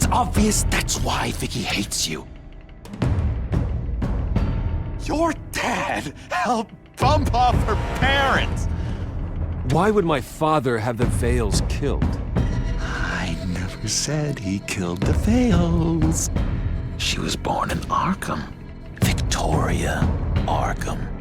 It's obvious that's why Vicky hates you. Your dad helped bump off her parents! Why would my father have the Vales killed? I never said he killed the Vales. She was born in Arkham. Victoria Arkham.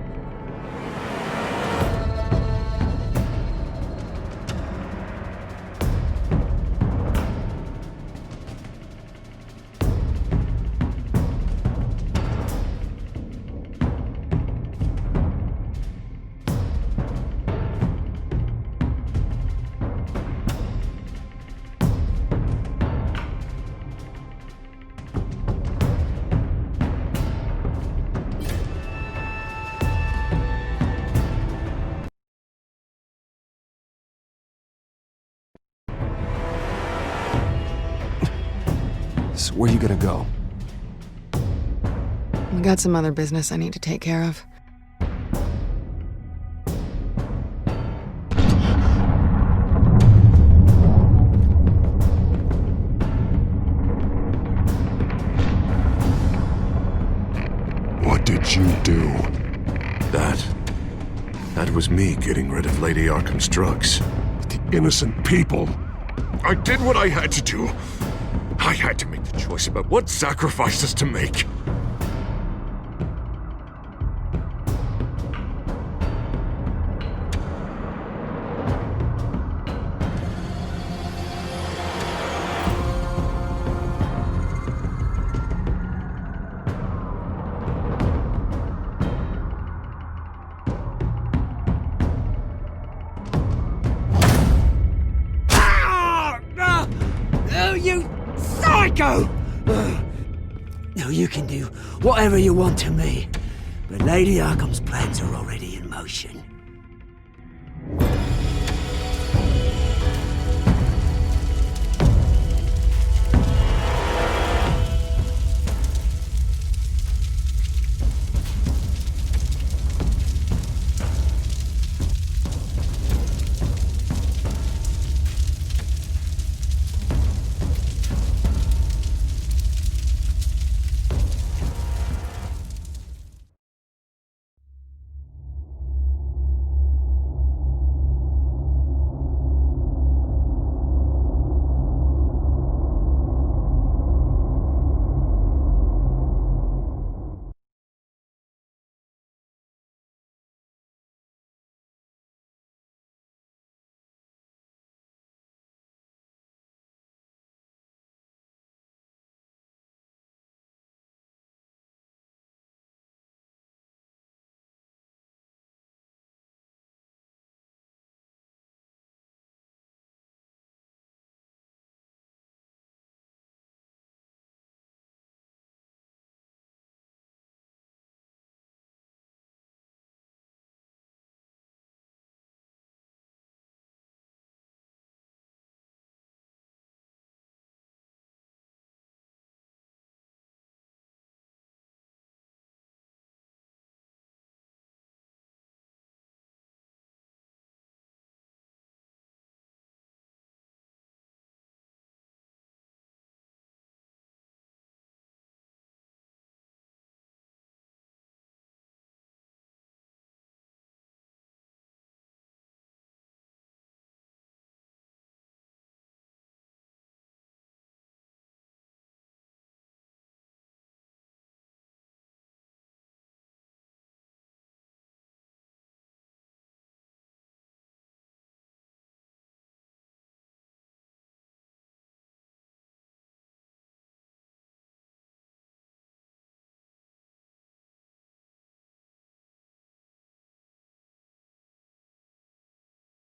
So where you gonna go? We got some other business I need to take care of. What did you do? That was me getting rid of Lady Arkham's drugs. The innocent people. I did what I had to do. I had to make the choice about what sacrifices to make. You psycho! Now you can do whatever you want to me, but Lady Arkham's plans are already in motion.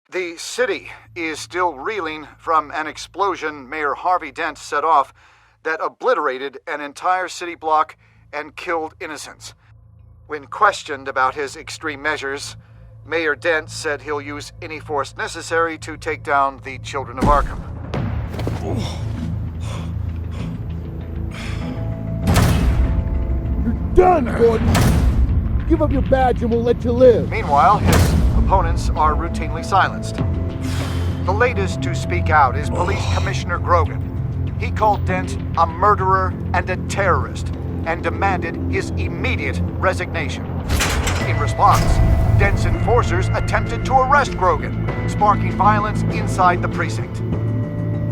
The city is still reeling from an explosion Mayor Harvey Dent set off that obliterated an entire city block and killed innocents. When questioned about his extreme measures, Mayor Dent said he'll use any force necessary to take down the Children of Arkham. You're done, Gordon! Give up your badge and we'll let you live. Meanwhile, his opponents are routinely silenced. The latest to speak out is Police Commissioner Grogan. he called Dent a murderer and a terrorist and demanded his immediate resignation. In response, Dent's enforcers attempted to arrest Grogan, sparking violence inside the precinct.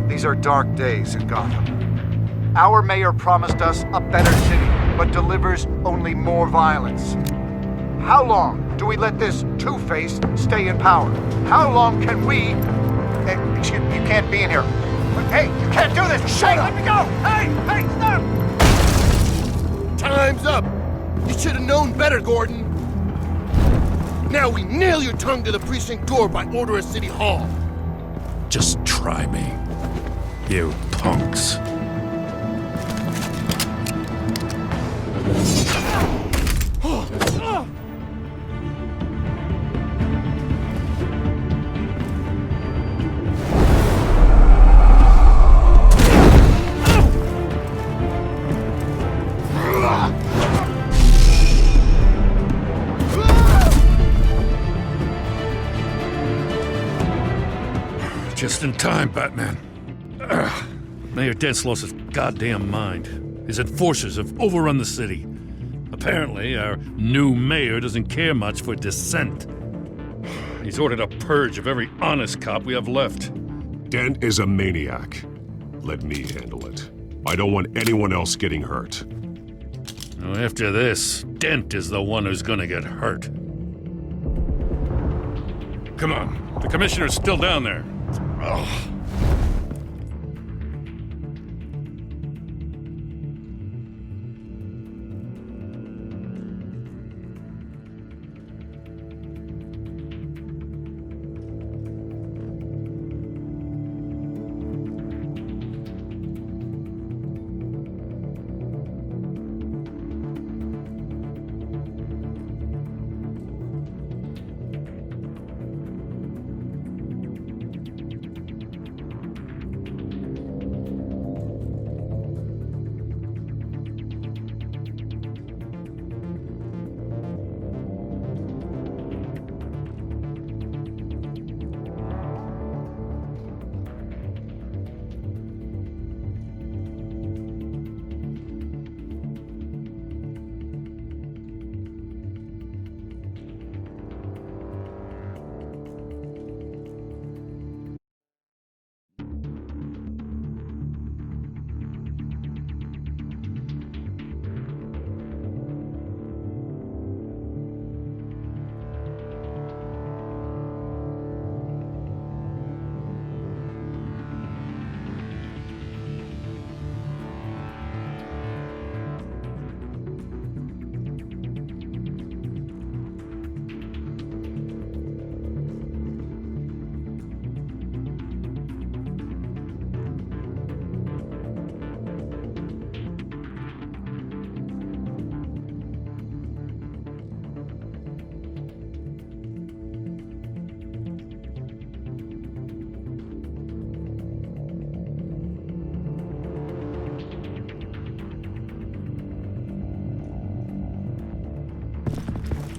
These are dark days in Gotham. Our mayor promised us a better city, but delivers only more violence. How long do we let this two-face stay in power? How long can we... excuse me, you can't be in here. Hey, you can't do this! Shut up! Let me go! Hey, stop! Time's up! You should have known better, Gordon. Now we nail your tongue to the precinct door by order of City Hall. Just try me, you punks. Just in time, Batman. Mayor Dent's lost his goddamn mind. His enforcers have overrun the city. Apparently, our new mayor doesn't care much for dissent. He's ordered a purge of every honest cop we have left. Dent is a maniac. Let me handle it. I don't want anyone else getting hurt. Well, after this, Dent is the one who's gonna get hurt. Come on, the commissioner's still down there. Ugh.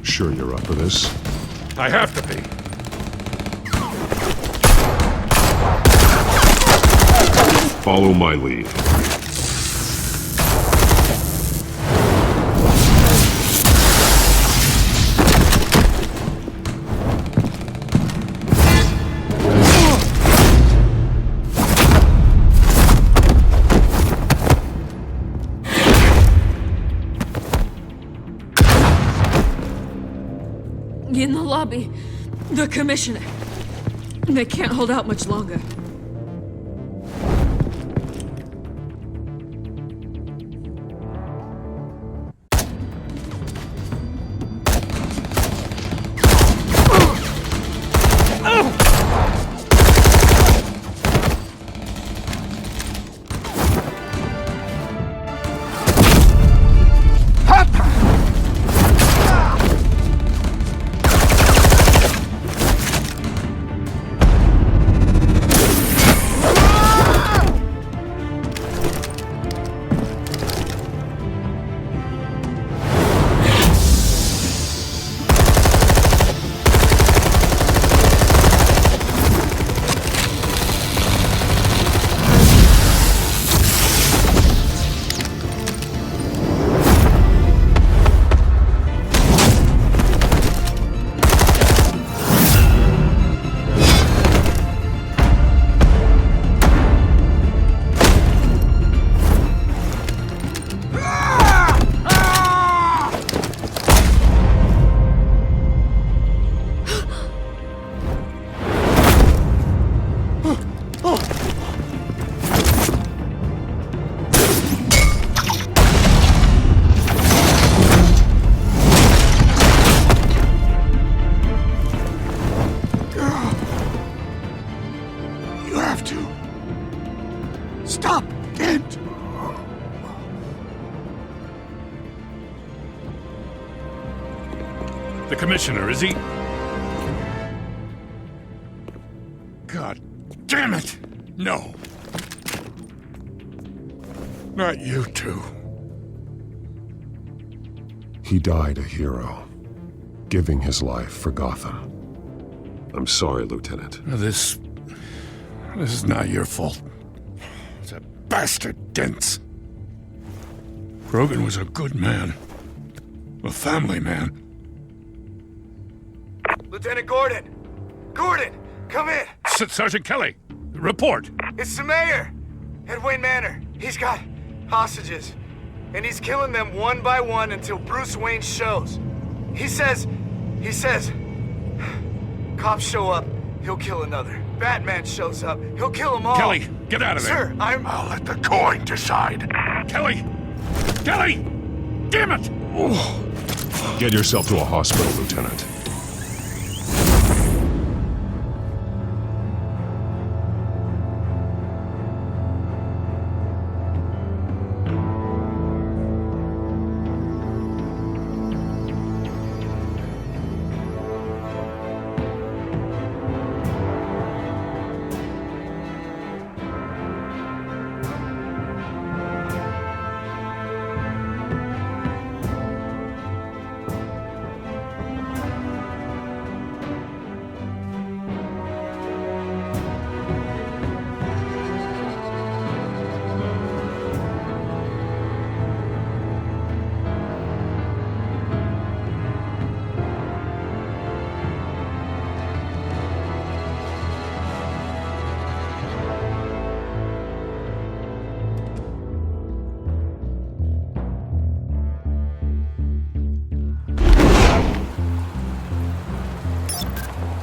Sure you're up for this? I have to be. Follow my lead. In the lobby, the commissioner. They can't hold out much longer. The commissioner, is he? God damn it! No. Not you two. He died a hero, giving his life for Gotham. I'm sorry, Lieutenant. This is not your fault. It's a bastard Dent's. Rogan was a good man. A family man. Lieutenant Gordon! Gordon, come in! Sergeant Kelly, report. It's the mayor! At Wayne Manor. He's got hostages. And he's killing them one by one until Bruce Wayne shows. He says... Cops show up, he'll kill another. Batman shows up, he'll kill them all. Kelly, get out of there. Sir, I'll let the coin decide. Kelly! Kelly! Damn it! Get yourself to a hospital, Lieutenant.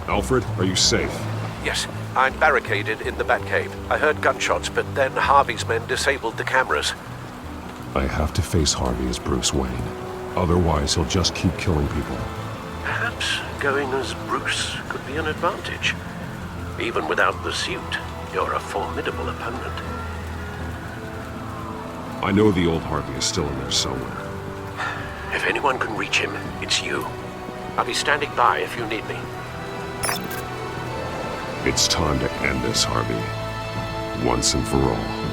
Alfred, are you safe? Yes, I'm barricaded in the Batcave. I heard gunshots, but then Harvey's men disabled the cameras. I have to face Harvey as Bruce Wayne. Otherwise, he'll just keep killing people. Perhaps going as Bruce could be an advantage. Even without the suit, you're a formidable opponent. I know the old Harvey is still in there somewhere. If anyone can reach him, it's you. I'll be standing by if you need me. It's time to end this, Harvey. Once and for all.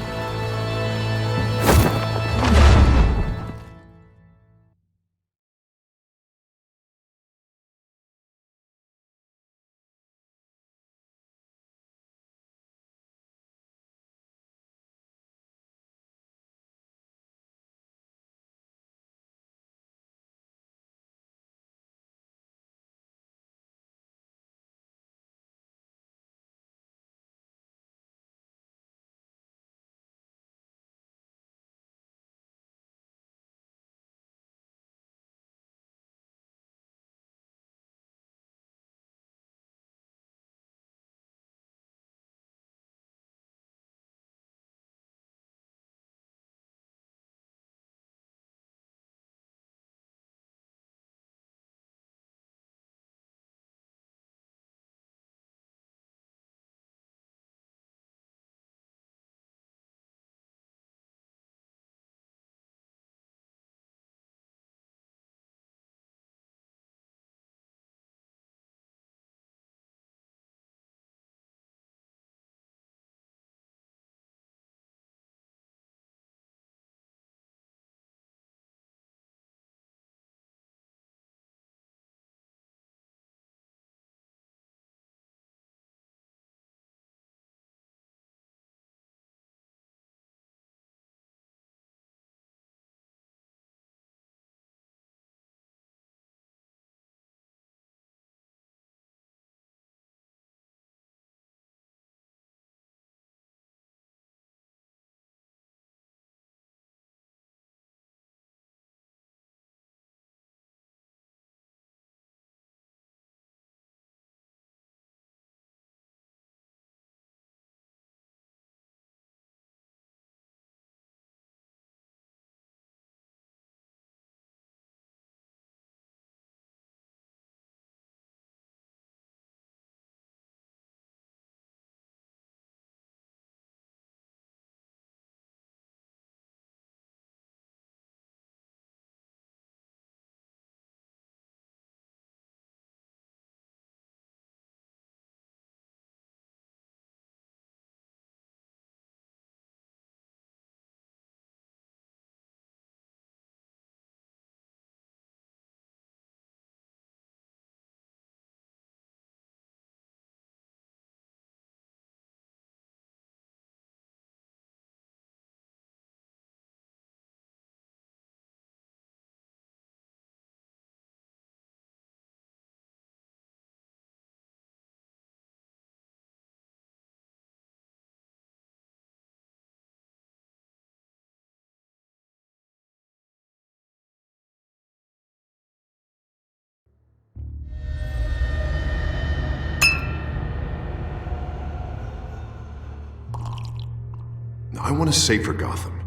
I want a safer Gotham.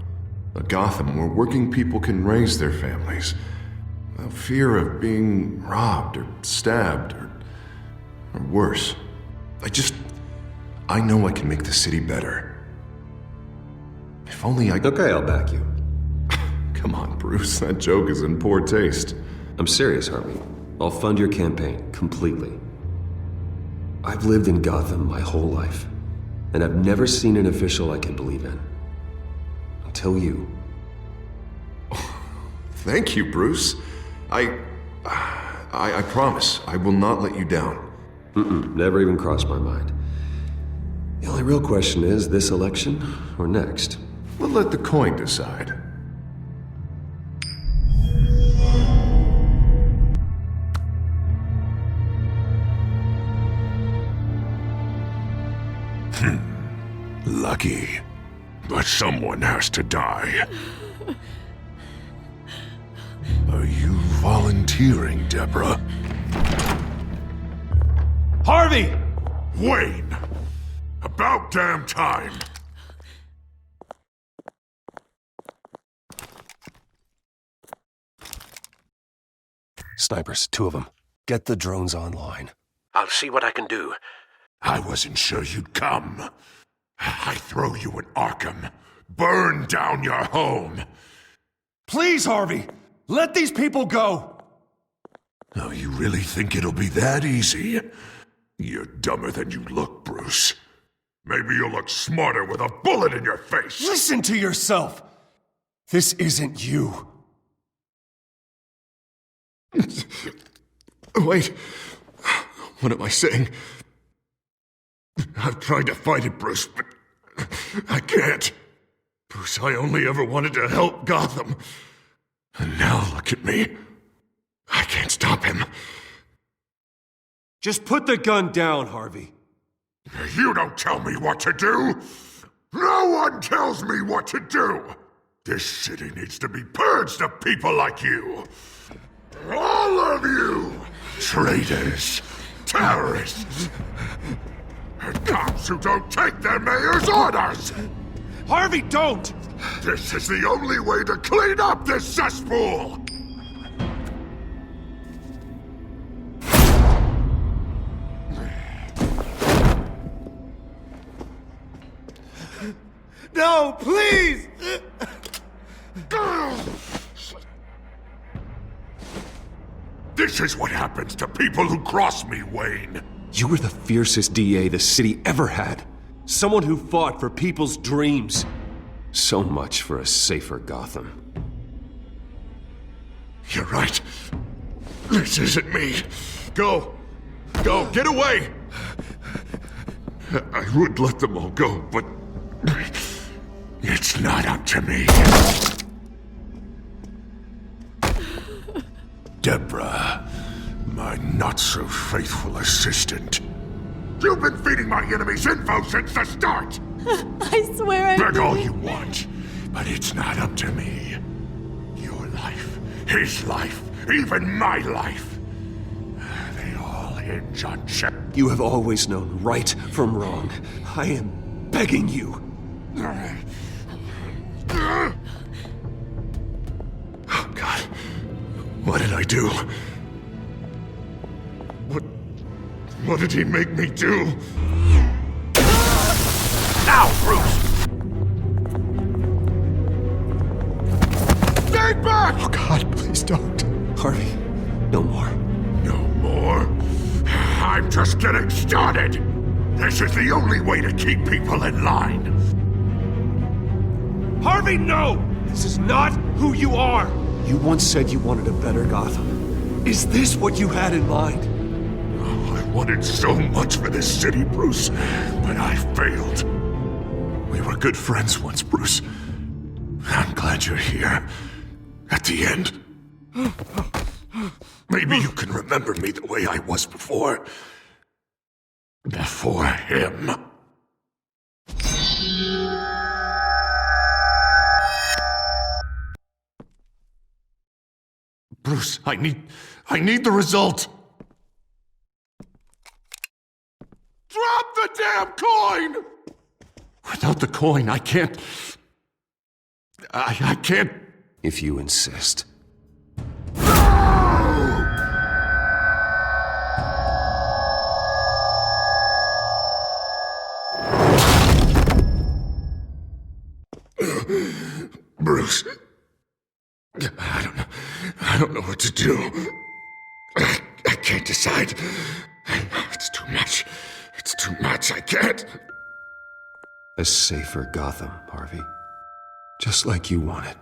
A Gotham where working people can raise their families without fear of being robbed or stabbed or worse. I know I can make the city better. If only I... Okay, I'll back you. Come on, Bruce, that joke is in poor taste. I'm serious, Harvey. I'll fund your campaign completely. I've lived in Gotham my whole life, and I've never seen an official I can believe in. Until you. Thank you, Bruce. I promise I will not let you down. Never even crossed my mind. The only real question is, this election or next? We'll let the coin decide. Lucky. But someone has to die. Are you volunteering, Deborah? Harvey! Wayne! About damn time! Snipers, 2 of them. Get the drones online. I'll see what I can do. I wasn't sure you'd come. I throw you in Arkham. Burn down your home. Please, Harvey! Let these people go! Oh, you really think it'll be that easy? You're dumber than you look, Bruce. Maybe you'll look smarter with a bullet in your face. Listen to yourself! This isn't you. Wait. What am I saying? I've tried to fight it, Bruce, but I can't. Bruce, I only ever wanted to help Gotham. And now look at me. I can't stop him. Just put the gun down, Harvey. You don't tell me what to do. No one tells me what to do. This city needs to be purged of people like you. All of you! Traitors, terrorists, and cops who don't take their mayor's orders! Harvey, don't! This is the only way to clean up this cesspool! No, please! This is what happens to people who cross me, Wayne. You were the fiercest DA the city ever had. Someone who fought for people's dreams. So much for a safer Gotham. You're right. This isn't me. Go. Go. Get away. I would let them all go, but it's not up to me. Deborah, my not-so-faithful assistant. You've been feeding my enemies info since the start! I swear I Beg all didn't. you want, but it's not up to me. Your life, his life, even my life. They all hinge on Shep. You have always known right from wrong. I am begging you. Oh, God. What did I do? What did he make me do? Now, Bruce! Stay back! Oh, God, please don't. Harvey, no more. No more? I'm just getting started! This is the only way to keep people in line. Harvey, no! This is not who you are! You once said you wanted a better Gotham. Is this what you had in mind? Oh, I wanted so much for this city, Bruce, but I failed. We were good friends once, Bruce. I'm glad you're here. At the end. Maybe you can remember me the way I was before. Before him. Bruce, I need the result. Drop the damn coin! Without the coin, I can't... I can't... If you insist. Bruce... I don't know what to do. I can't decide. It's too much. It's too much. I can't. A safer Gotham, Harvey. Just like you wanted.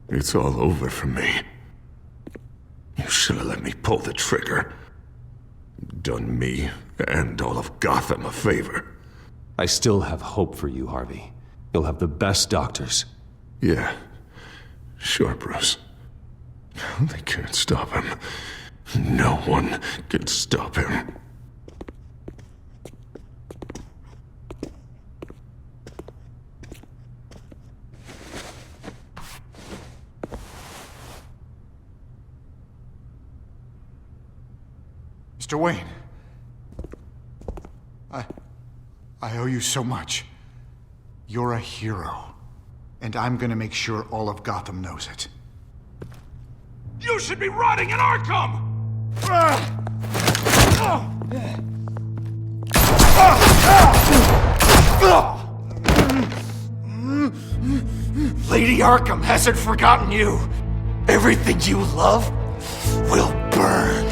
It's all over for me. You should have let me pull the trigger. Done me and all of Gotham a favor. I still have hope for you, Harvey. You'll have the best doctors. Yeah, sure, Bruce. They can't stop him. No one can stop him. Mr. Wayne. I owe you so much. You're a hero. And I'm gonna make sure all of Gotham knows it. You should be rotting in Arkham! Lady Arkham hasn't forgotten you. Everything you love will burn.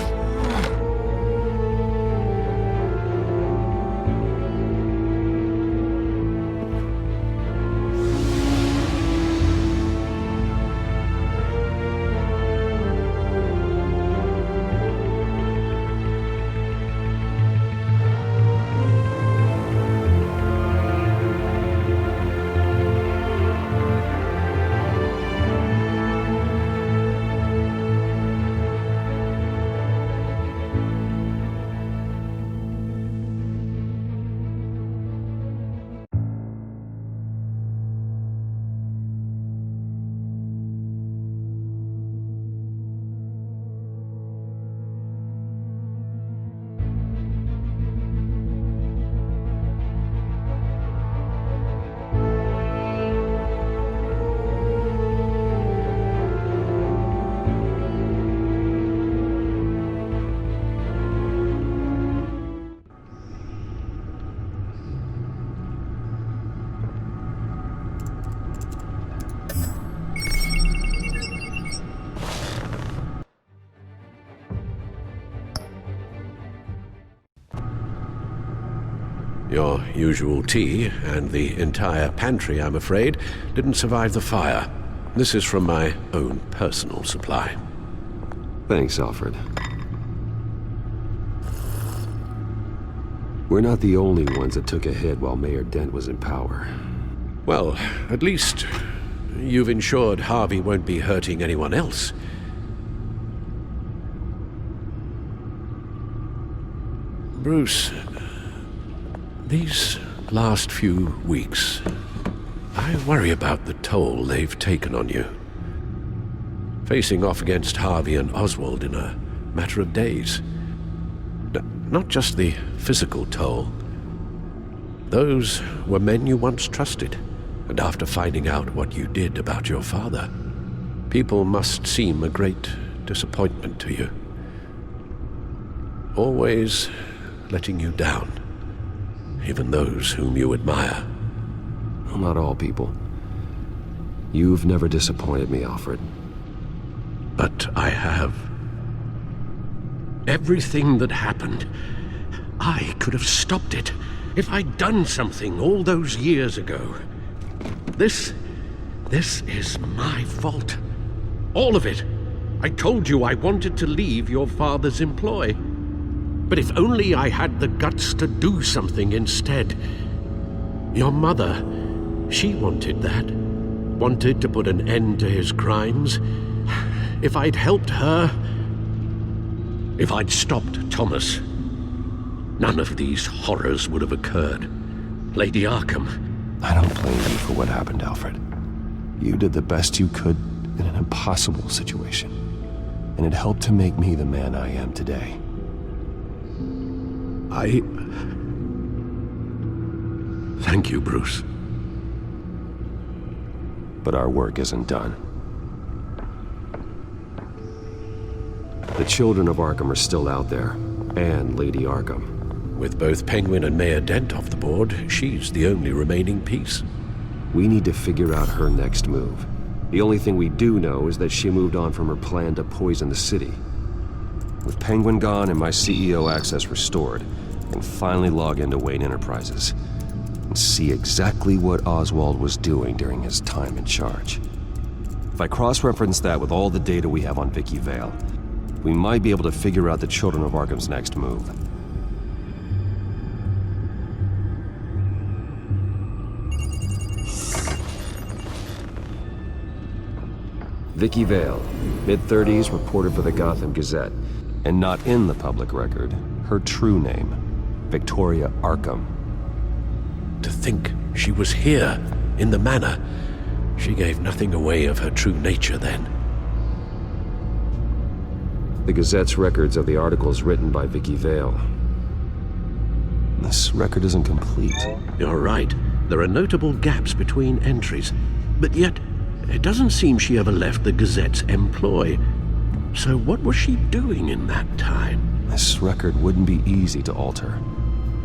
Your usual tea and the entire pantry, I'm afraid, didn't survive the fire. This is from my own personal supply. Thanks, Alfred. We're not the only ones that took a hit while Mayor Dent was in power. Well, at least you've ensured Harvey won't be hurting anyone else. Bruce, these last few weeks, I worry about the toll they've taken on you. Facing off against Harvey and Oswald in a matter of days. Not just the physical toll. Those were men you once trusted, and after finding out what you did about your father, people must seem a great disappointment to you. Always letting you down. Even those whom you admire. Well, not all people. You've never disappointed me, Alfred. But I have. Everything that happened, I could have stopped it if I'd done something all those years ago. This is my fault. All of it. I told you I wanted to leave your father's employ. But if only I had the guts to do something instead. Your mother, she wanted that. Wanted to put an end to his crimes. If I'd helped her, if I'd stopped Thomas, none of these horrors would have occurred. Lady Arkham, I don't blame you for what happened, Alfred. You did the best you could in an impossible situation, and it helped to make me the man I am today. Thank you, Bruce. But our work isn't done. The children of Arkham are still out there, and Lady Arkham. With both Penguin and Mayor Dent off the board, she's the only remaining piece. We need to figure out her next move. The only thing we do know is that she moved on from her plan to poison the city. With Penguin gone and my CEO access restored, I can finally log into Wayne Enterprises and see exactly what Oswald was doing during his time in charge. If I cross-reference that with all the data we have on Vicky Vale, we might be able to figure out the Children of Arkham's next move. Vicky Vale, mid-30s, reported for the Gotham Gazette, and not in the public record, her true name, Victoria Arkham. To think she was here, in the manor. She gave nothing away of her true nature then. The Gazette's records of the articles written by Vicky Vale. This record isn't complete. You're right. There are notable gaps between entries, but yet it doesn't seem she ever left the Gazette's employ. So what was she doing in that time? This record wouldn't be easy to alter.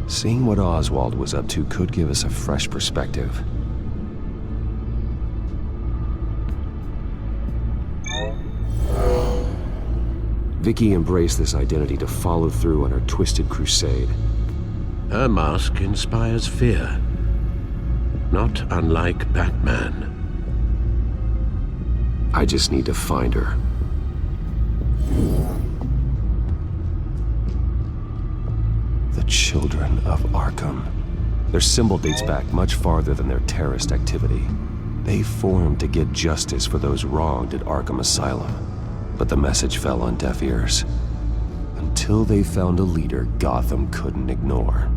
Seeing what Oswald was up to could give us a fresh perspective. Vicky embraced this identity to follow through on her twisted crusade. Her mask inspires fear. Not unlike Batman. I just need to find her. The Children of Arkham. Their symbol dates back much farther than their terrorist activity. They formed to get justice for those wronged at Arkham Asylum. But the message fell on deaf ears. Until they found a leader Gotham couldn't ignore.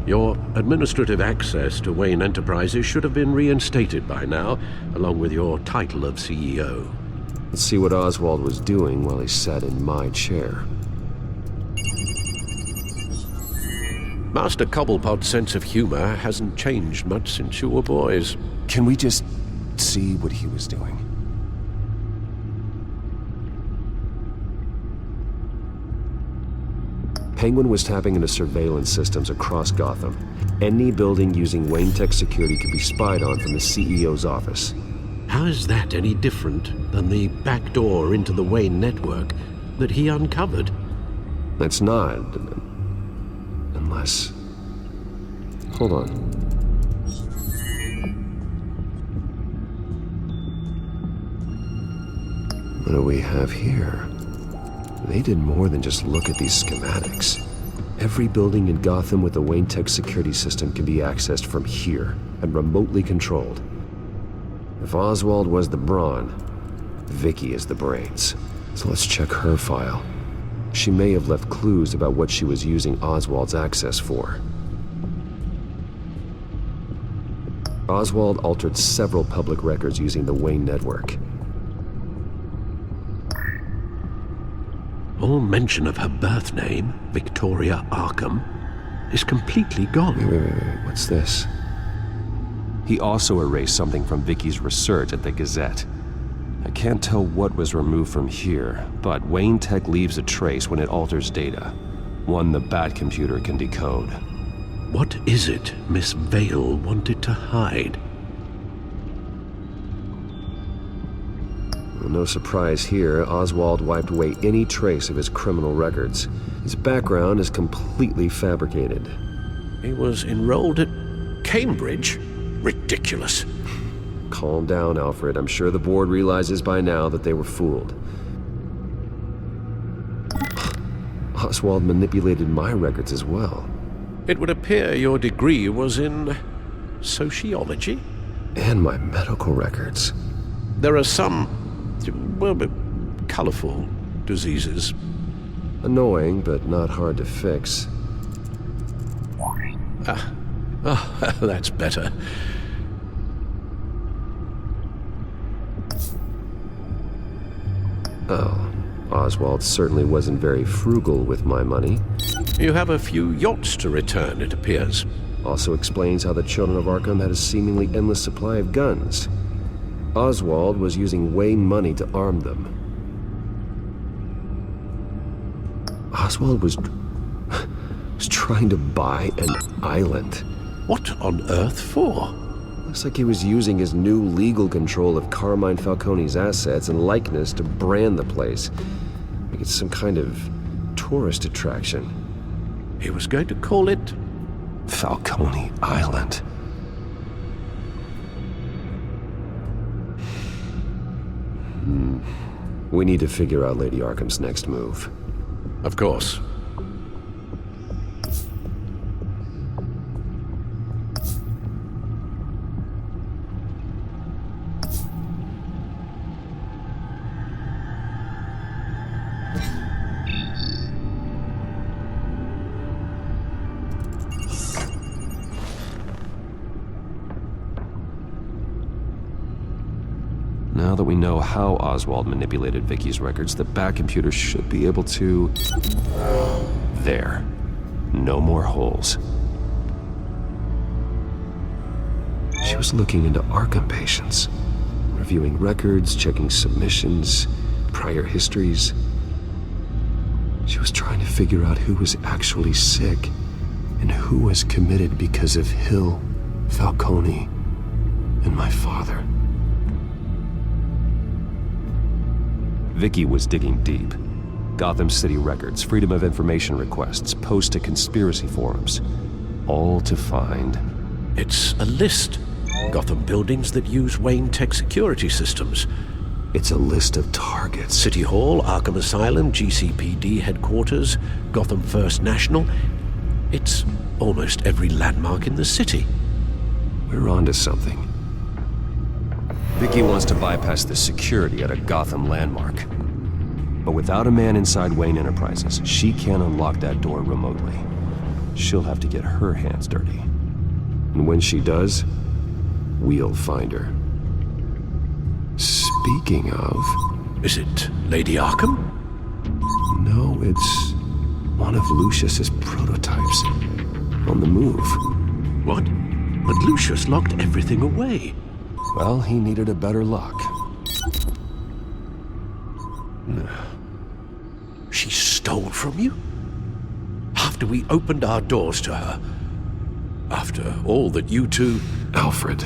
Your administrative access to Wayne Enterprises should have been reinstated by now, along with your title of CEO. Let's see what Oswald was doing while he sat in my chair. Master Cobblepot's sense of humor hasn't changed much since you were boys. Can we just see what he was doing? Penguin was tapping into surveillance systems across Gotham. Any building using Wayne Tech security could be spied on from the CEO's office. How is that any different than the back door into the Wayne network that he uncovered? That's not. Unless... Hold on. What do we have here? They did more than just look at these schematics. Every building in Gotham with a Wayne Tech security system can be accessed from here and remotely controlled. If Oswald was the brawn, Vicky is the brains. So let's check her file. She may have left clues about what she was using Oswald's access for. Oswald altered several public records using the Wayne network. All mention of her birth name, Victoria Arkham, is completely gone. Wait. What's this? He also erased something from Vicky's research at the Gazette. I can't tell what was removed from here, but Wayne Tech leaves a trace when it alters data. One the Bat computer can decode. What is it Miss Vale wanted to hide? Well, no surprise here, Oswald wiped away any trace of his criminal records. His background is completely fabricated. He was enrolled at Cambridge? Ridiculous. Calm down, Alfred. I'm sure the board realizes by now that they were fooled. Oswald manipulated my records as well. It would appear your degree was in sociology? And my medical records. There are some, well, colorful diseases. Annoying, but not hard to fix. That's better. Oh, Oswald certainly wasn't very frugal with my money. You have a few yachts to return, it appears. Also explains how the Children of Arkham had a seemingly endless supply of guns. Oswald was using Wayne money to arm them. Oswald was trying to buy an island. What on earth for? Looks like he was using his new legal control of Carmine Falcone's assets and likeness to brand the place. Make it some kind of tourist attraction. He was going to call it Falcone Island. We need to figure out Lady Arkham's next move. Of course. Now that we know how Oswald manipulated Vicky's records, the back computer should be able to... There. No more holes. She was looking into Arkham patients, reviewing records, checking submissions, prior histories. She was trying to figure out who was actually sick and who was committed because of Hill, Falcone, and my father. Vicky was digging deep. Gotham City records, Freedom of Information requests, posts to conspiracy forums. All to find... It's a list. Gotham buildings that use Wayne Tech security systems. It's a list of targets. City Hall, Arkham Asylum, GCPD headquarters, Gotham First National. It's almost every landmark in the city. We're onto something. Vicky wants to bypass the security at a Gotham landmark. But without a man inside Wayne Enterprises, she can't unlock that door remotely. She'll have to get her hands dirty. And when she does, we'll find her. Speaking of... Is it Lady Arkham? No, it's one of Lucius's prototypes. On the move. What? But Lucius locked everything away. Well, he needed a better lock. She stole from you? After we opened our doors to her? After all that you two... Alfred.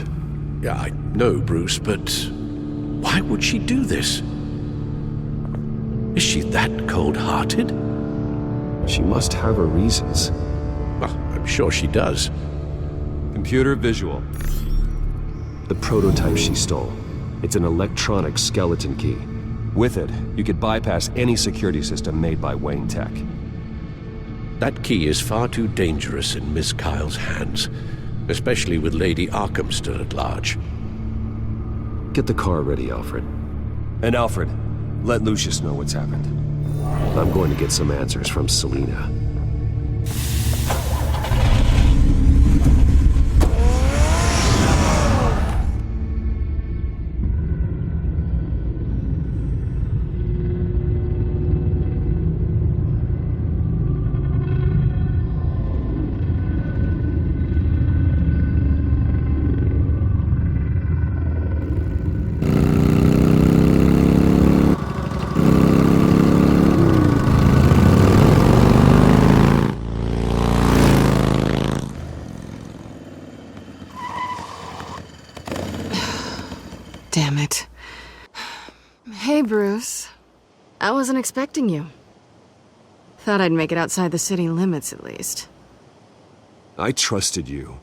Yeah, I know, Bruce, but why would she do this? Is she that cold-hearted? She must have her reasons. Well, I'm sure she does. Computer visual. The prototype she stole. It's an electronic skeleton key. With it, you could bypass any security system made by Wayne Tech. That key is far too dangerous in Miss Kyle's hands, especially with Lady Arkham still at large. Get the car ready, Alfred. And Alfred, let Lucius know what's happened. I'm going to get some answers from Selina. Damn it. Hey, Bruce. I wasn't expecting you. Thought I'd make it outside the city limits, at least. I trusted you,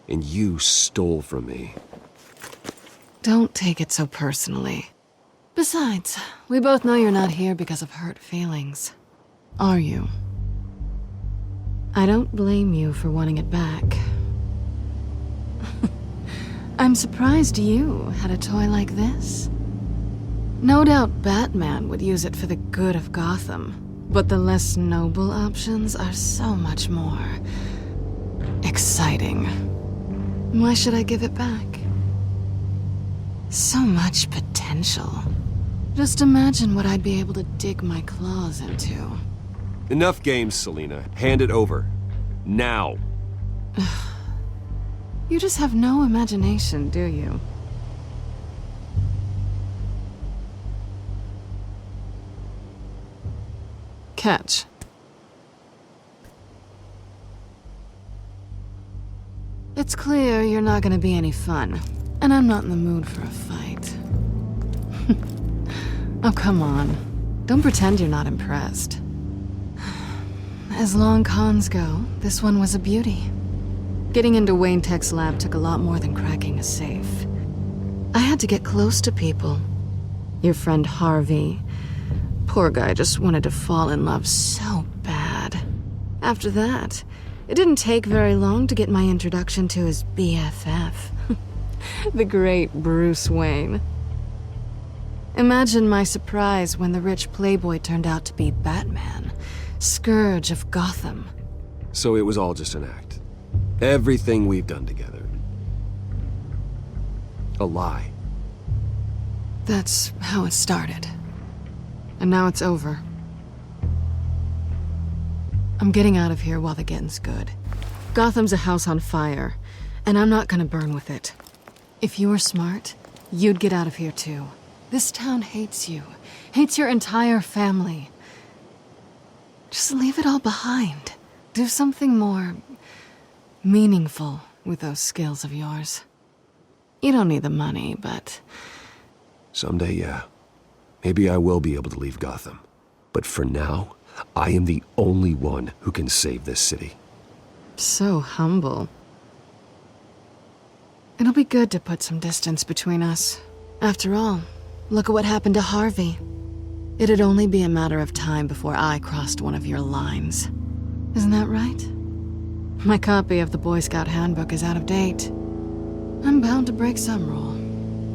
and you stole from me. Don't take it so personally. Besides, we both know you're not here because of hurt feelings. Are you? I don't blame you for wanting it back. I'm surprised you had a toy like this. No doubt Batman would use it for the good of Gotham, but the less noble options are so much more exciting. Why should I give it back? So much potential. Just imagine what I'd be able to dig my claws into. Enough games, Selina. Hand it over. Now. You just have no imagination, do you? Catch. It's clear you're not gonna be any fun, and I'm not in the mood for a fight. Oh, come on. Don't pretend you're not impressed. As long cons go, this one was a beauty. Getting into Wayne Tech's lab took a lot more than cracking a safe. I had to get close to people. Your friend Harvey. Poor guy just wanted to fall in love so bad. After that, it didn't take very long to get my introduction to his BFF. The great Bruce Wayne. Imagine my surprise when the rich playboy turned out to be Batman, Scourge of Gotham. So it was all just an act. Everything we've done together. A lie. That's how it started. And now it's over. I'm getting out of here while the getting's good. Gotham's a house on fire, and I'm not gonna burn with it. If you were smart, you'd get out of here too. This town hates you, hates your entire family. Just leave it all behind. Do something more meaningful with those skills of yours. You don't need the money, but... Someday, yeah. Maybe I will be able to leave Gotham. But for now, I am the only one who can save this city. So humble. It'll be good to put some distance between us. After all, look at what happened to Harvey. It'd only be a matter of time before I crossed one of your lines. Isn't that right? My copy of the Boy Scout Handbook is out of date. I'm bound to break some rule.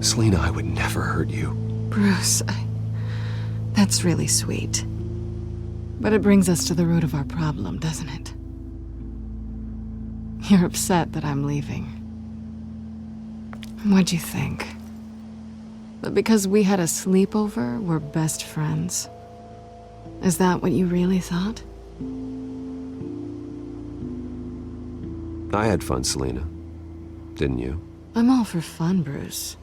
Selina, I would never hurt you. Bruce, that's really sweet. But it brings us to the root of our problem, doesn't it? You're upset that I'm leaving. What'd you think? That because we had a sleepover, we're best friends? Is that what you really thought? I had fun, Selina. Didn't you? I'm all for fun, Bruce.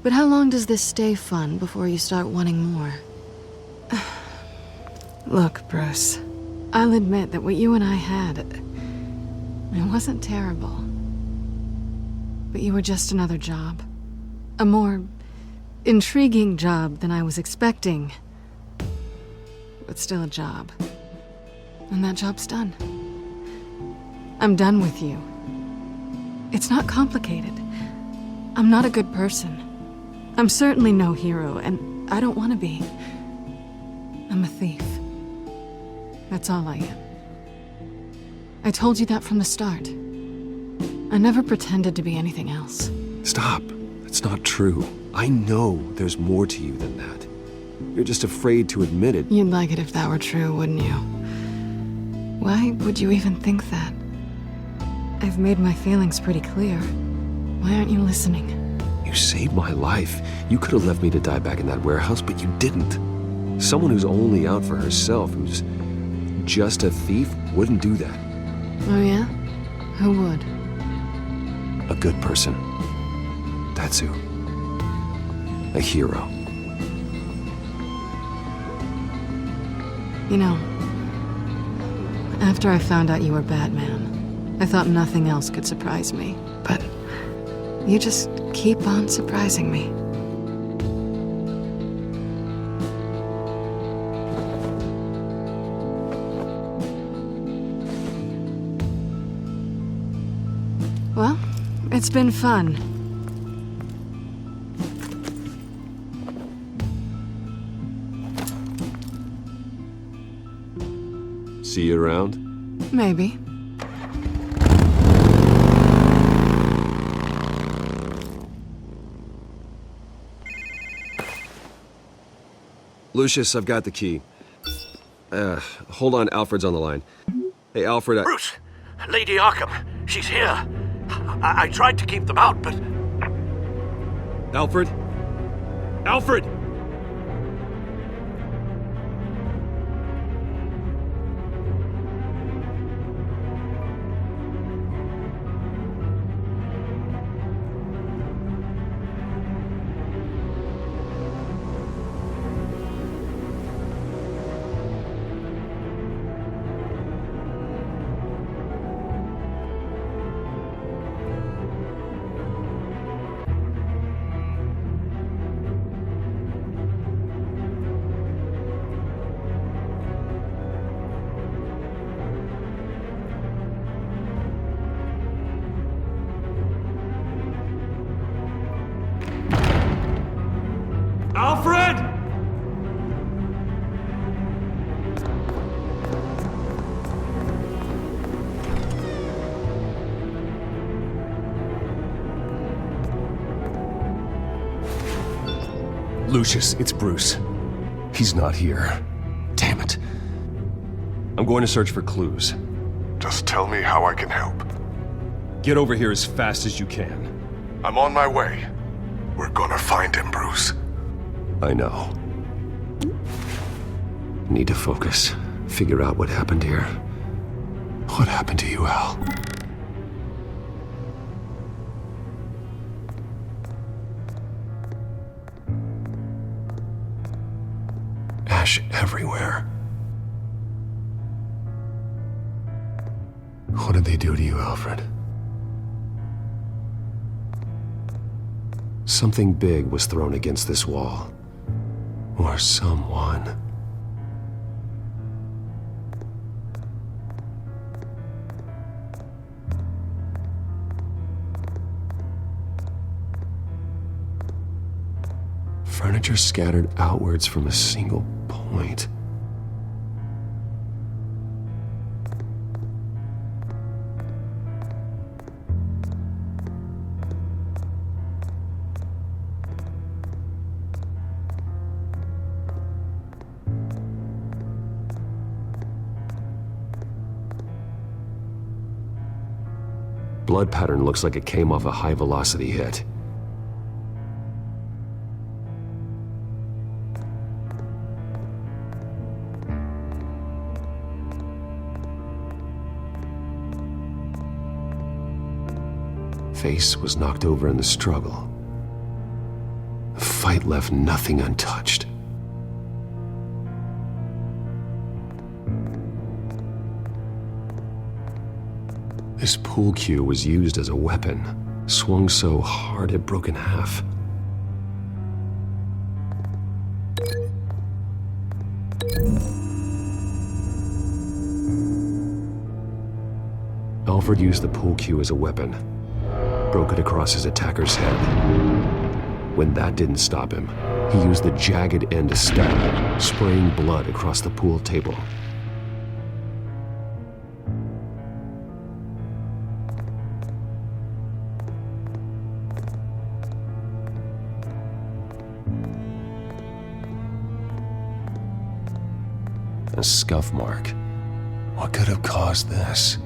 But how long does this stay fun before you start wanting more? Look, Bruce, I'll admit that what you and I had, it wasn't terrible. But you were just another job. A more intriguing job than I was expecting. But still a job. And that job's done. I'm done with you. It's not complicated. I'm not a good person. I'm certainly no hero, and I don't want to be. I'm a thief. That's all I am. I told you that from the start. I never pretended to be anything else. Stop. That's not true. I know there's more to you than that. You're just afraid to admit it. You'd like it if that were true, wouldn't you? Why would you even think that? I've made my feelings pretty clear. Why aren't you listening? You saved my life. You could have left me to die back in that warehouse, but you didn't. Someone who's only out for herself, who's just a thief, wouldn't do that. Oh yeah? Who would? A good person. That's who. A hero. You know, after I found out you were Batman, I thought nothing else could surprise me. But you just keep on surprising me. Well, it's been fun. See you around? Maybe. Lucius, I've got the key. Hold on, Alfred's on the line. Hey, Alfred, Bruce! Lady Arkham, she's here. I tried to keep them out, but... Alfred? Alfred! Alfred! Lucius, it's Bruce. He's not here. Damn it. I'm going to search for clues. Just tell me how I can help. Get over here as fast as you can. I'm on my way. We're gonna find him, Bruce. I know. Need to focus. Figure out what happened here. What happened to you, Al? Ash everywhere. What did they do to you, Alfred? Something big was thrown against this wall. Or someone. Furniture scattered outwards from a single point. Blood pattern looks like it came off a high-velocity hit. Face was knocked over in the struggle. The fight left nothing untouched. This pool cue was used as a weapon, swung so hard it broke in half. Alfred used the pool cue as a weapon, broke it across his attacker's head. When that didn't stop him, he used the jagged end to stab, spraying blood across the pool table. A scuff mark. What could have caused this?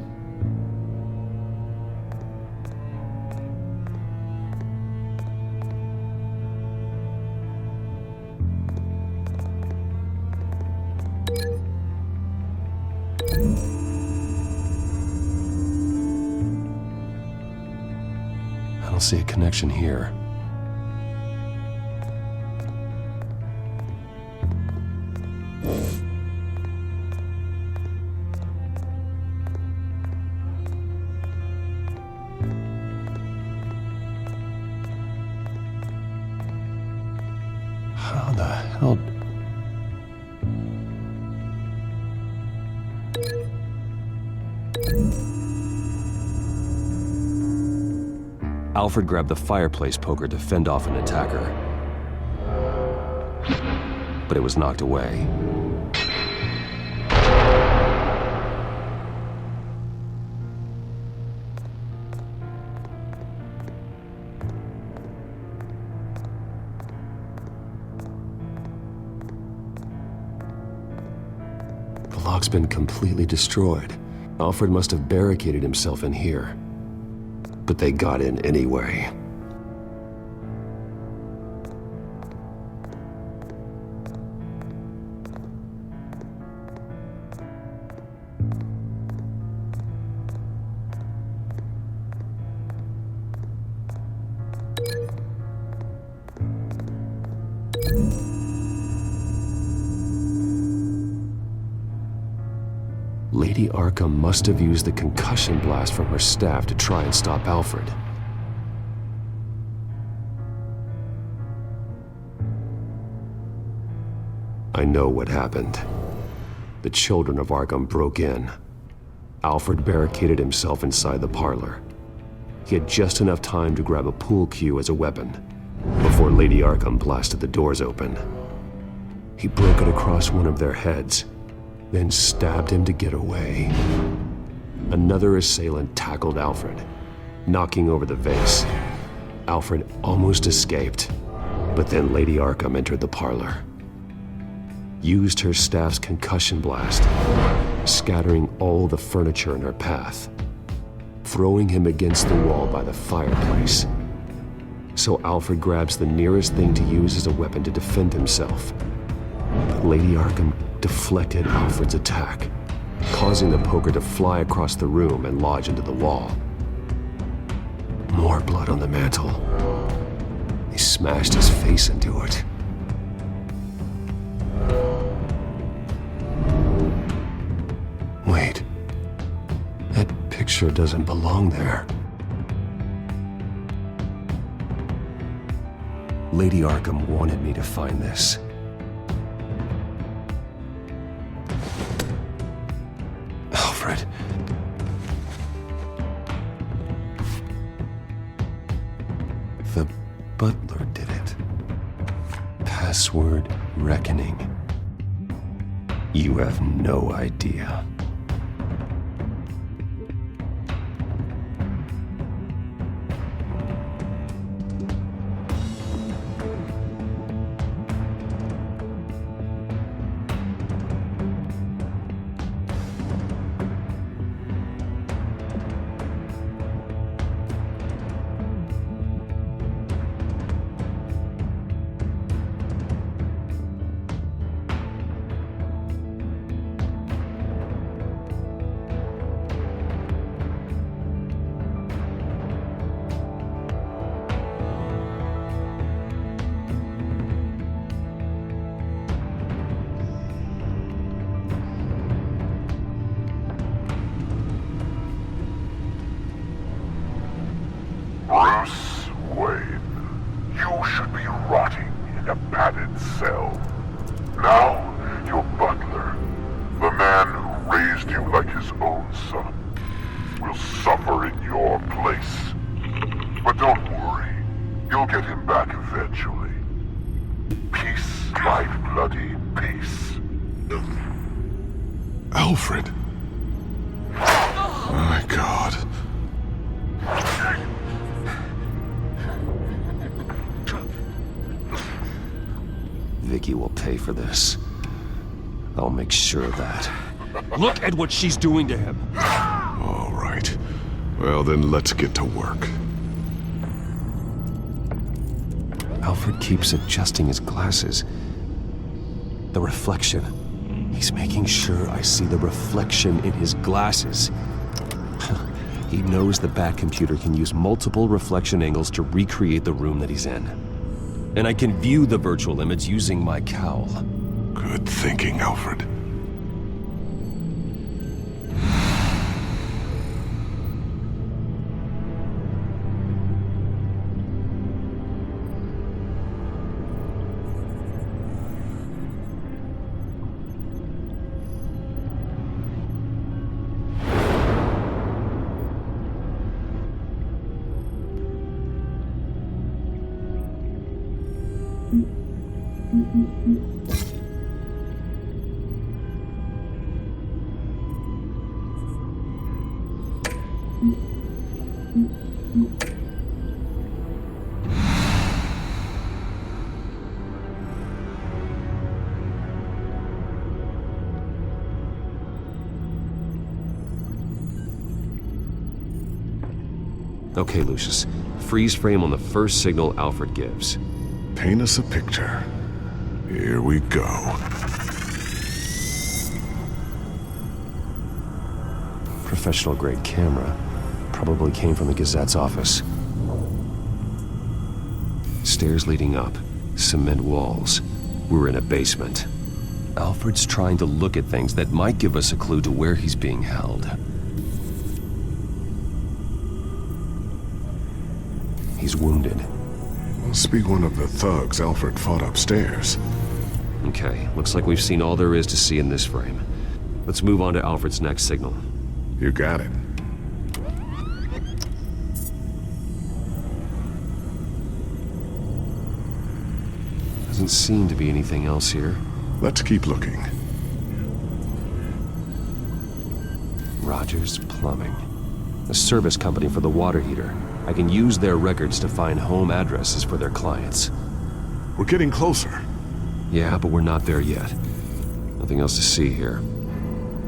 I don't see a connection here. How the hell? Alfred grabbed the fireplace poker to fend off an attacker. But it was knocked away. lock's been completely destroyed. Alfred must have barricaded himself in here. But they got in anyway. Lady Arkham must have used the concussion blast from her staff to try and stop Alfred. I know what happened. The children of Arkham broke in. Alfred barricaded himself inside the parlor. He had just enough time to grab a pool cue as a weapon before Lady Arkham blasted the doors open. He broke it across one of their heads, then stabbed him to get away. Another assailant tackled Alfred, knocking over the vase. Alfred almost escaped, but then Lady Arkham entered the parlor, used her staff's concussion blast, scattering all the furniture in her path, throwing him against the wall by the fireplace. So Alfred grabs the nearest thing to use as a weapon to defend himself. But Lady Arkham deflected Alfred's attack, causing the poker to fly across the room and lodge into the wall. More blood on the mantel. He smashed his face into it. Wait. That picture doesn't belong there. Lady Arkham wanted me to find this. Alfred. The butler did it. Password reckoning. You have no idea. Bruce Wayne, you should be rotting in a padded cell. Now, your butler, the man who raised you like his own son, will suffer in your place. But don't worry, you'll get him back eventually. Peace, my bloody peace. Alfred. My God. Vicky will pay for this. I'll make sure of that. Look at what she's doing to him. All right. Well, then let's get to work. Alfred keeps adjusting his glasses. The reflection. He's making sure I see the reflection in his glasses. He knows the Bat-computer can use multiple reflection angles to recreate the room that he's in. And I can view the virtual image using my cowl. Good thinking, Alfred. Okay, Lucius. Freeze frame on the first signal Alfred gives. Paint us a picture. Here we go. Professional-grade camera. Probably came from the Gazette's office. Stairs leading up. Cement walls. We're in a basement. Alfred's trying to look at things that might give us a clue to where he's being held. He's wounded. Must be one of the thugs Alfred fought upstairs. Okay, looks like we've seen all there is to see in this frame. Let's move on to Alfred's next signal. You got it. Doesn't seem to be anything else here. Let's keep looking. Rogers Plumbing. A service company for the water heater. I can use their records to find home addresses for their clients. We're getting closer. Yeah, but we're not there yet. Nothing else to see here.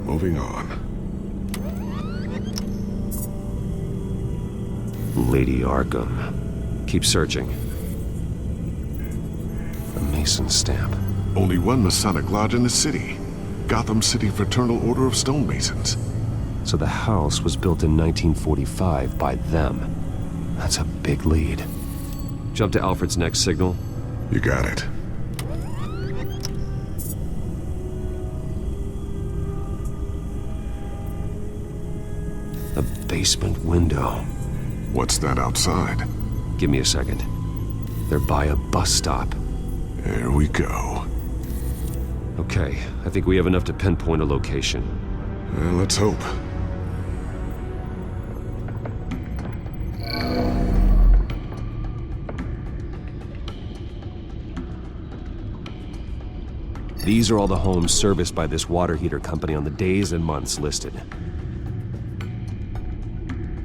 Moving on. Lady Arkham. Keep searching. A Mason stamp. Only one Masonic lodge in the city. Gotham City Fraternal Order of Stonemasons. So the house was built in 1945 by them. That's a big lead. Jump to Alfred's next signal. You got it. A basement window. What's that outside? Give me a second. They're by a bus stop. There we go. Okay, I think we have enough to pinpoint a location. Let's hope. These are all the homes serviced by this water heater company on the days and months listed.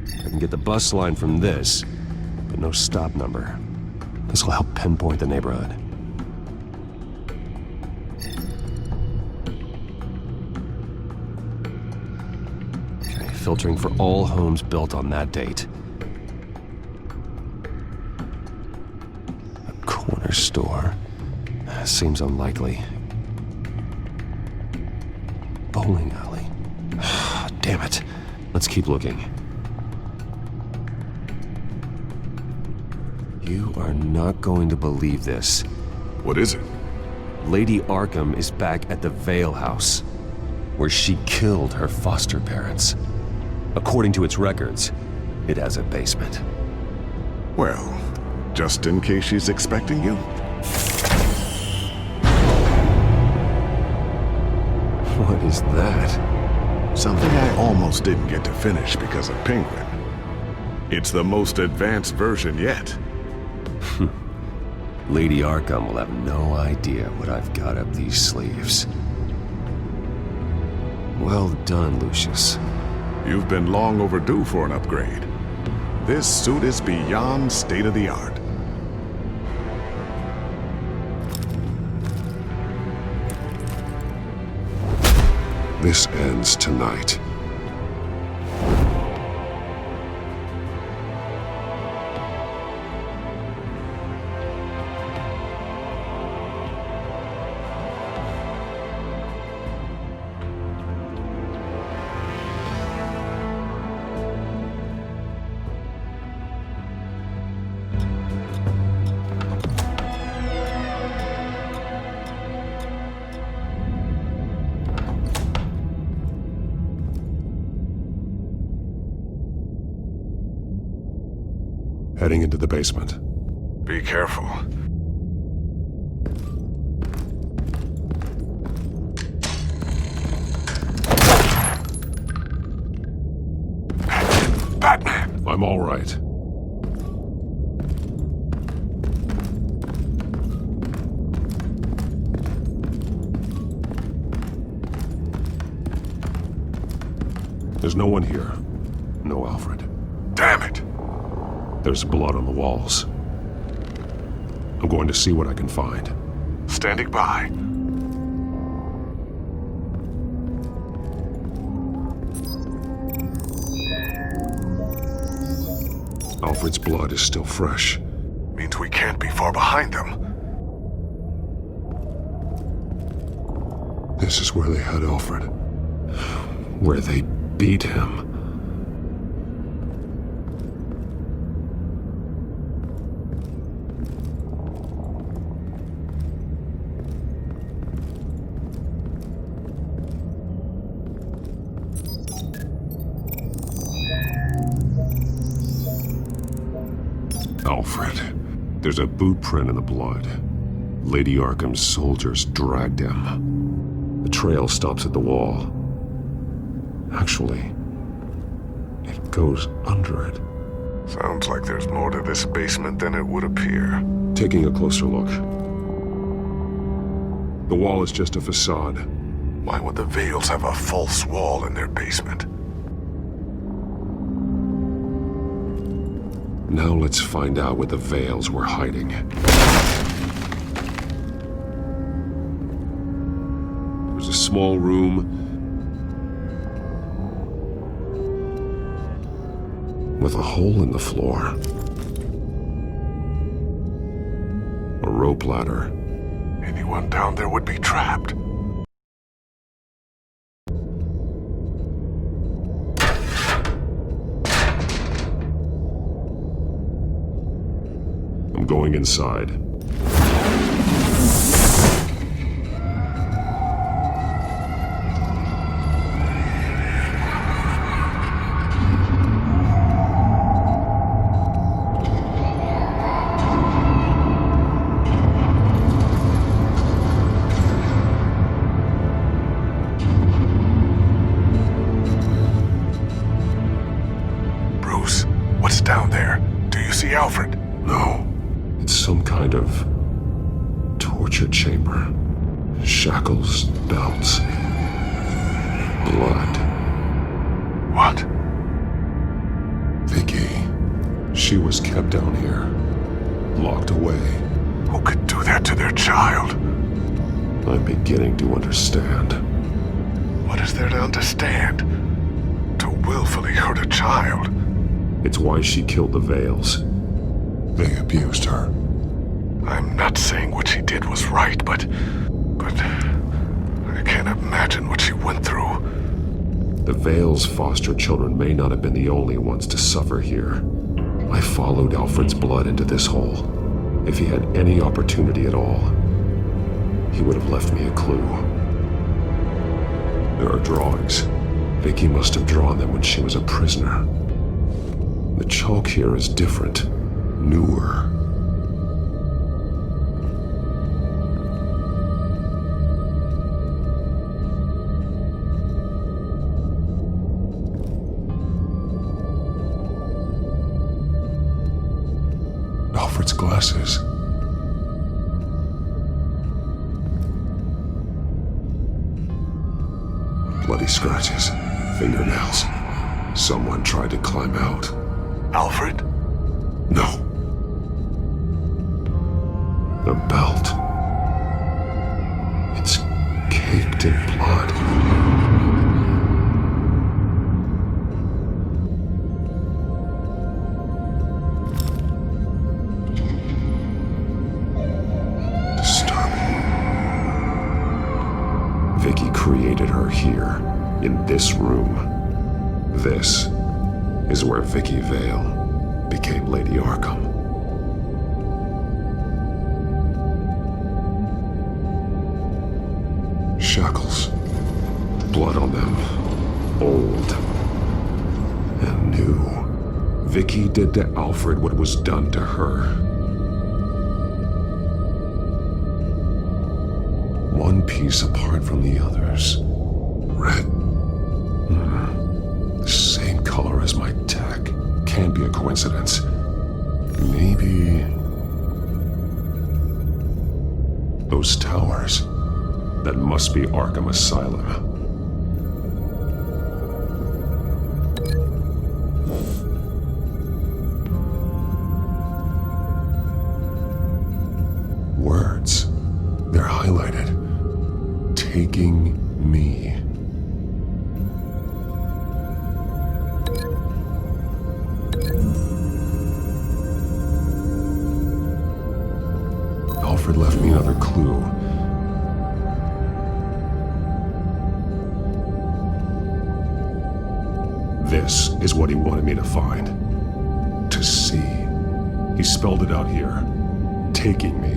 I can get the bus line from this, but no stop number. This will help pinpoint the neighborhood. Okay, filtering for all homes built on that date. A corner store. Seems unlikely. Bowling alley. Damn it. Let's keep looking. You are not going to believe this. What is it? Lady Arkham is back at the Vale House, where she killed her foster parents. According to its records, it has a basement. Well, just in case she's expecting you? What is that? Something I almost didn't get to finish because of Penguin. It's the most advanced version yet. Lady Arkham will have no idea what I've got up these sleeves. Well done, Lucius. You've been long overdue for an upgrade. This suit is beyond state-of-the-art. This ends tonight. Heading into the basement. Be careful. Batman! I'm all right. There's no one here. No Alfred. Damn it! There's blood on the walls. I'm going to see what I can find. Standing by. Alfred's blood is still fresh. Means we can't be far behind them. This is where they had Alfred. Where they beat him. Alfred. There's a boot print in the blood. Lady Arkham's soldiers dragged him. The trail stops at the wall. Actually, it goes under it. Sounds like there's more to this basement than it would appear. Taking a closer look. The wall is just a facade. Why would the Vales have a false wall in their basement? Now let's find out where the Vales were hiding. There was a small room with a hole in the floor. A rope ladder. Anyone down there would be trapped. I'm going inside. Bruce, what's down there? Do you see Alfred? No. It's some kind of torture chamber. Shackles, belts, blood. What? Vicky. She was kept down here, locked away. Who could do that to their child? I'm beginning to understand. What is there to understand? To willfully hurt a child? It's why she killed the Vales. They abused her. I'm not saying what she did was right, but I can't imagine what she went through. The Vales' foster children may not have been the only ones to suffer here. I followed Alfred's blood into this hole. If he had any opportunity at all, he would have left me a clue. There are drawings. Vicky must have drawn them when she was a prisoner. The chalk here is different, newer. Alfred's glasses. Bloody scratches, fingernails. Someone tried to climb out. Alfred? No. The belt. It's caked in blood. Vicky created her here, in this room. This is where Vicky Vale became Lady Arkham. Shackles. Blood on them. Old. And new. Vicky did to Alfred what was done to her. One piece apart from the others. Red. The same color as my tech. Can't be a coincidence. Maybe... those towers. That must be Arkham Asylum. Words. They're highlighted. Taking me. This is what he wanted me to find. To see. He spelled it out here. Taking me.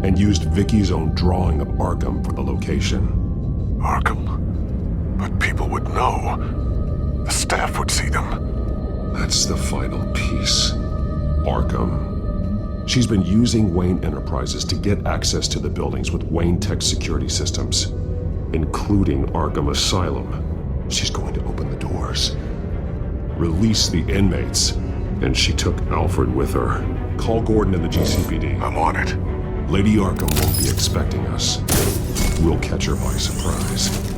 And used Vicky's own drawing of Arkham for the location. Arkham? But people would know. The staff would see them. That's the final piece. Arkham. She's been using Wayne Enterprises to get access to the buildings with Wayne Tech security systems, including Arkham Asylum. She's going to open the doors, release the inmates, and she took Alfred with her. Call Gordon and the GCPD. I'm on it. Lady Arkham won't be expecting us. We'll catch her by surprise.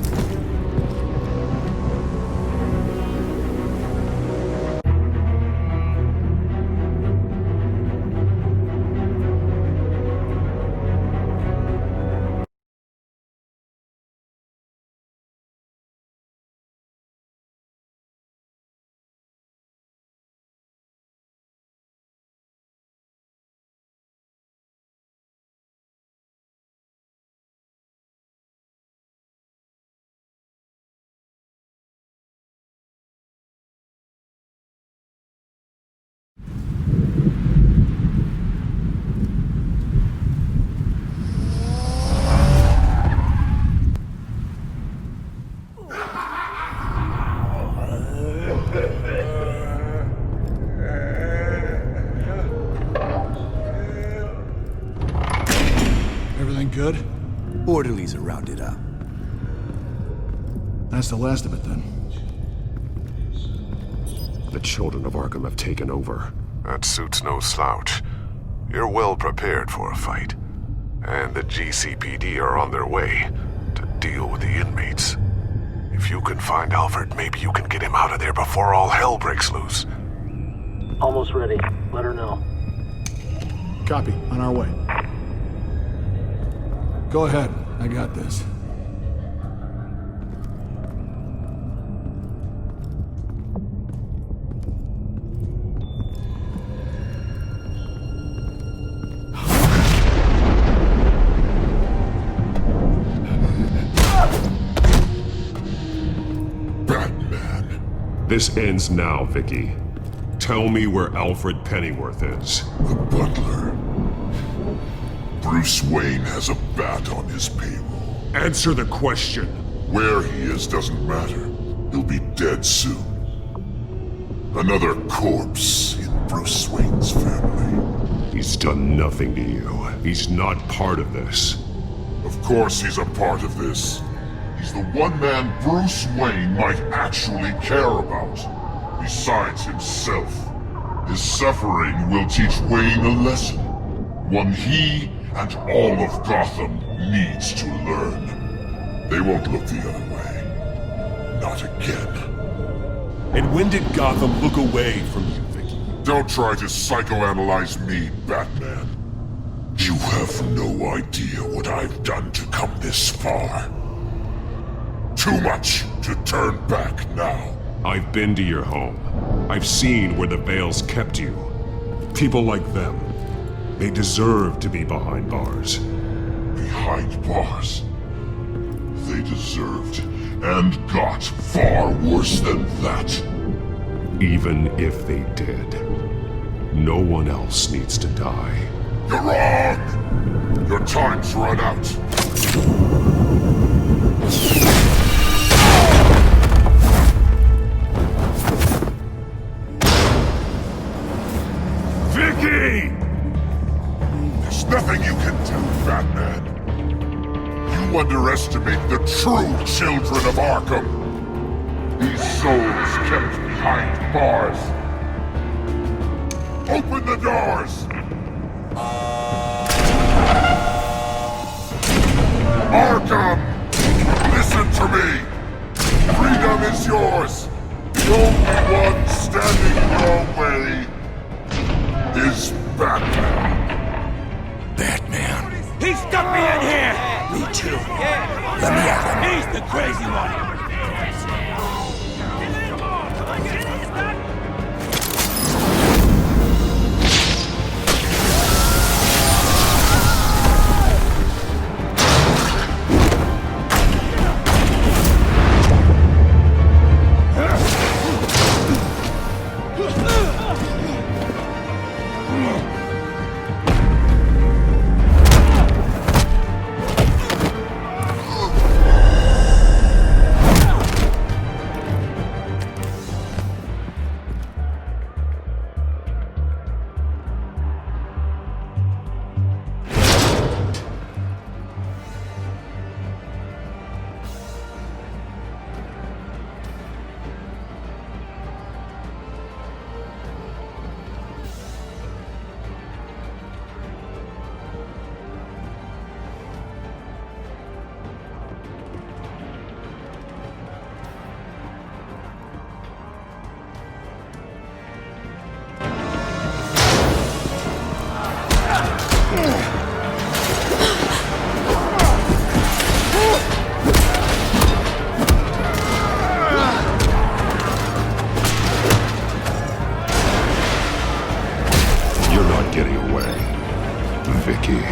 Everything good? Orderlies are rounded up. That's the last of it, then. The children of Arkham have taken over. That suit's no slouch. You're well prepared for a fight. And the GCPD are on their way to deal with the inmates. If you can find Alfred, maybe you can get him out of there before all hell breaks loose. Almost ready. Let her know. Copy. On our way. Go ahead. I got this. This ends now, Vicky. Tell me where Alfred Pennyworth is. The butler. Bruce Wayne has a bat on his payroll. Answer the question. Where he is doesn't matter. He'll be dead soon. Another corpse in Bruce Wayne's family. He's done nothing to you. He's not part of this. Of course he's a part of this. He's the one man Bruce Wayne might actually care about. Besides himself. His suffering will teach Wayne a lesson. One he and all of Gotham needs to learn. They won't look the other way. Not again. And when did Gotham look away from you, Vicky? Don't try to psychoanalyze me, Batman. You have no idea what I've done to come this far. Too much to turn back now. I've been to your home. I've seen where the Veils kept you. People like them. They deserve to be behind bars. Behind bars? They deserved and got far worse than that. Even if they did, no one else needs to die. You're wrong! Your time's run out. Vicky! There's nothing you can do, Batman. You underestimate the true children of Arkham. These souls kept behind bars. Open the doors! Arkham! Listen to me! Freedom is yours! The only one standing in your way is Batman. Batman. He stuck me in here! Me too. Let me at him. He's the crazy one. You're not getting away, Vicky.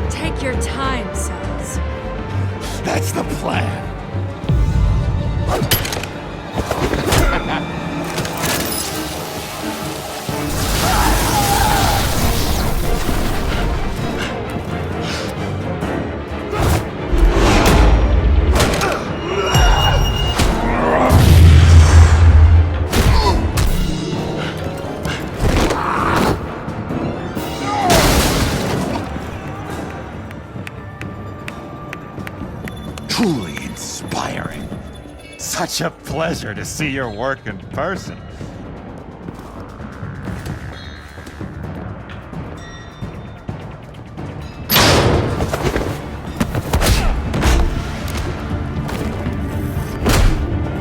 Take your time, sons. That's the plan. Truly inspiring. Such a pleasure to see your work in person.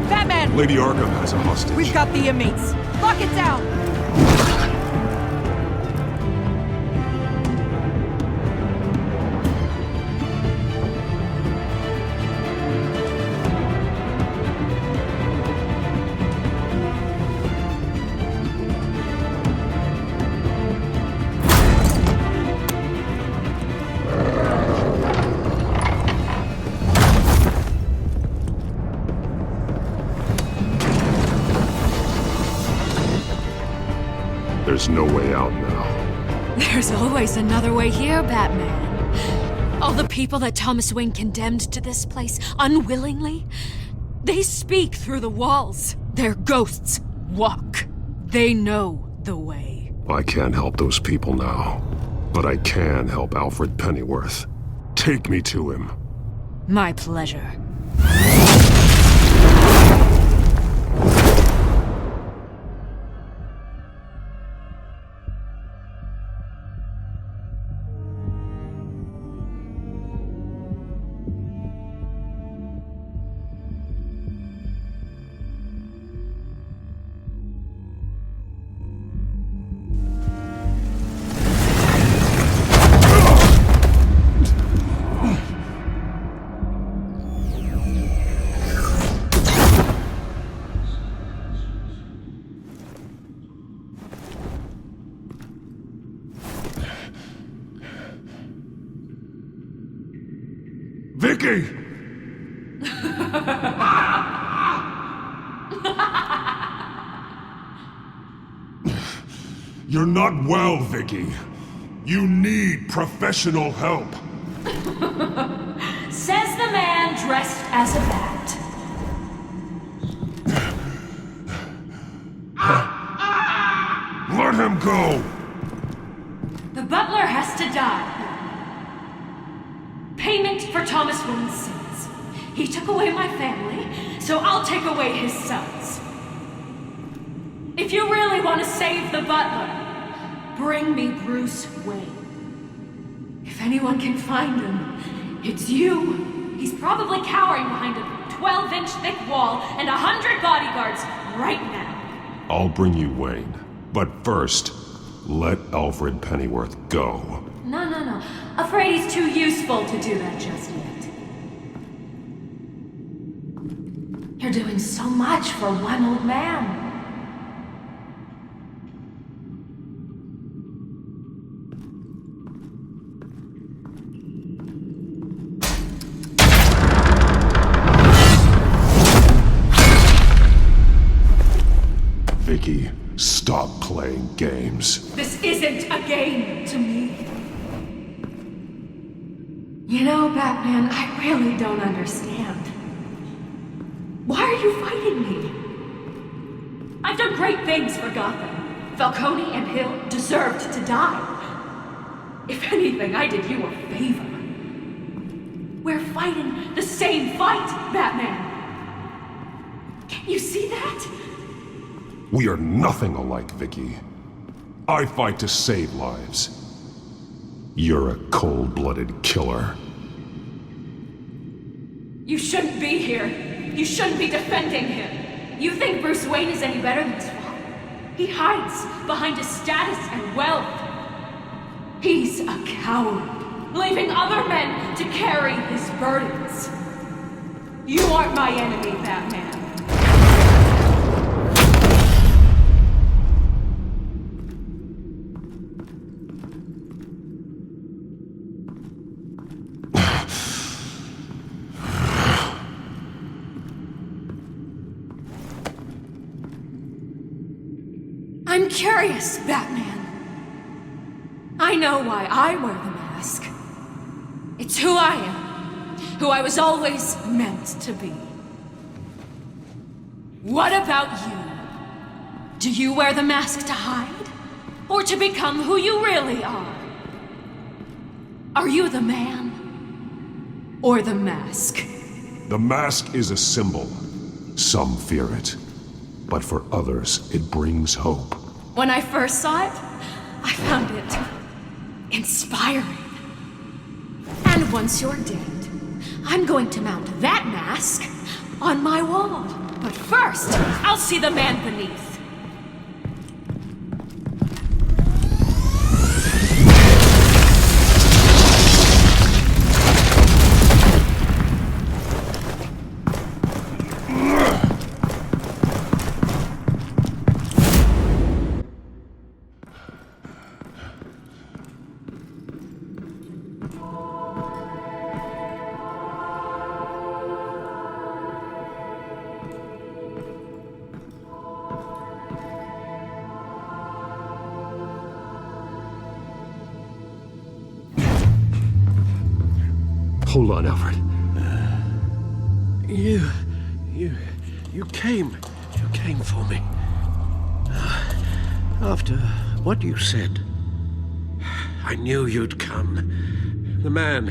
Batman! Lady Arkham has a hostage. We've got the inmates. Lock it down! There's no way out now. There's always another way here, Batman. All the people that Thomas Wayne condemned to this place unwillingly, they speak through the walls. Their ghosts walk. They know the way. I can't help those people now, but I can help Alfred Pennyworth. Take me to him. My pleasure. Vicky! You're not well, Vicky. You need professional help. Says the man dressed as a bat. Let him go! The butler has to die. Payment for Thomas Wayne's sins. He took away my family, so I'll take away his sons. If you really want to save the butler, bring me Bruce Wayne. If anyone can find him, it's you. He's probably cowering behind a 12-inch thick wall and 100 bodyguards right now. I'll bring you Wayne. But first, let Alfred Pennyworth go. No. Afraid he's too useful to do that just yet. You're doing so much for one old man. Vicky, stop playing games. This isn't a game to me. You know, Batman, I really don't understand. Why are you fighting me? I've done great things for Gotham. Falcone and Hill deserved to die. If anything, I did you a favor. We're fighting the same fight, Batman. Can't you see that? We are nothing alike, Vicky. I fight to save lives. You're a cold-blooded killer. You shouldn't be here. You shouldn't be defending him. You think Bruce Wayne is any better than his father? He hides behind his status and wealth. He's a coward, leaving other men to carry his burdens. You aren't my enemy, Batman. I'm curious, Batman. I know why I wear the mask. It's who I am, who I was always meant to be. What about you? Do you wear the mask to hide? Or to become who you really are? Are you the man? Or the mask? The mask is a symbol. Some fear it. But for others, it brings hope. When I first saw it, I found it inspiring. And once you're dead, I'm going to mount that mask on my wall. But first, I'll see the man beneath. Hold on, Alfred. You came for me. After what you said, I knew you'd come. The man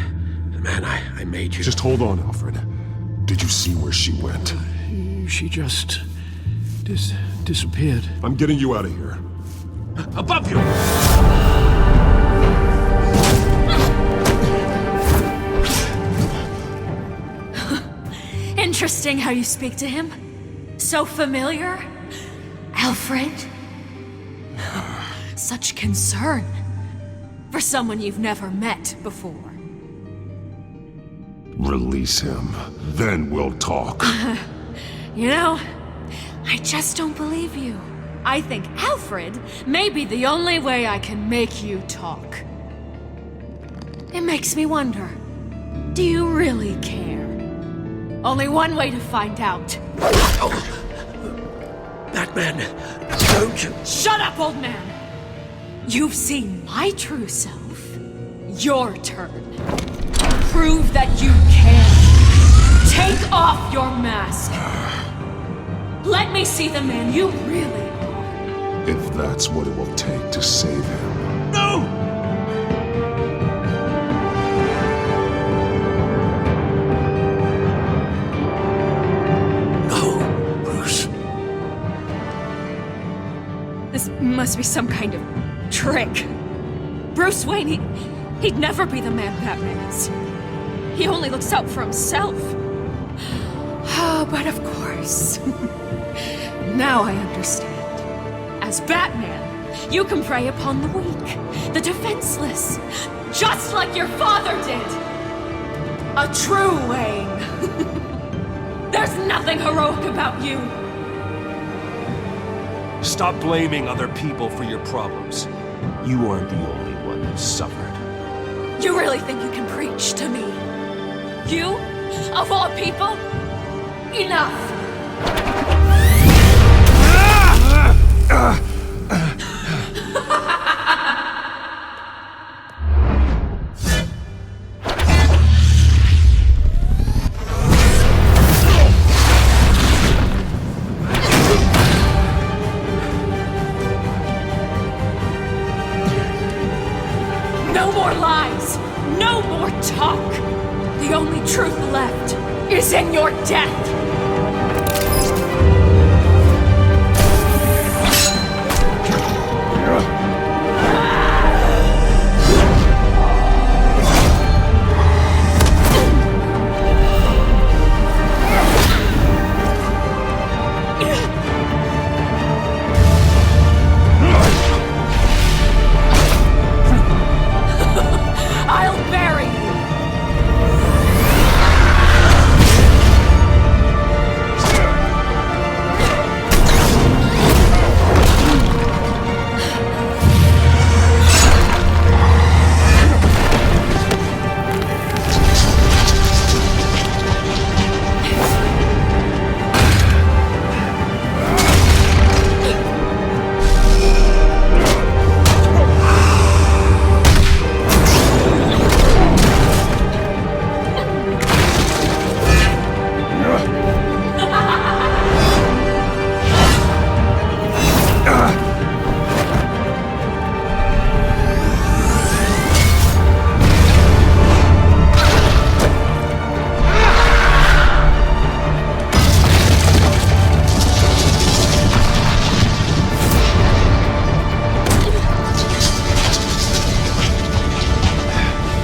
I made you. Just hold on, Alfred. Did you see where she went? She just disappeared. I'm getting you out of here. Above you! Interesting how you speak to him. So familiar. Alfred. Such concern for someone you've never met before. Release him. Then we'll talk. You know, I just don't believe you. I think Alfred may be the only way I can make you talk. It makes me wonder, do you really care? Only one way to find out. Batman, don't you... Shut up, old man! You've seen my true self. Your turn. Prove that you can. Take off your mask. Let me see the man you really are. If that's what it will take to save him. No! No, Bruce. This must be some kind of trick. Bruce Wayne, he'd never be the man Batman is. He only looks out for himself. But of course. Now I understand. As Batman, you can prey upon the weak, the defenseless, just like your father did. A true Wayne. There's nothing heroic about you. Stop blaming other people for your problems. You aren't the only one who suffered. You really think you can preach to me? You? Of all people? Enough! No more lies! No more talk! The only truth left is in your death! I'll bury you!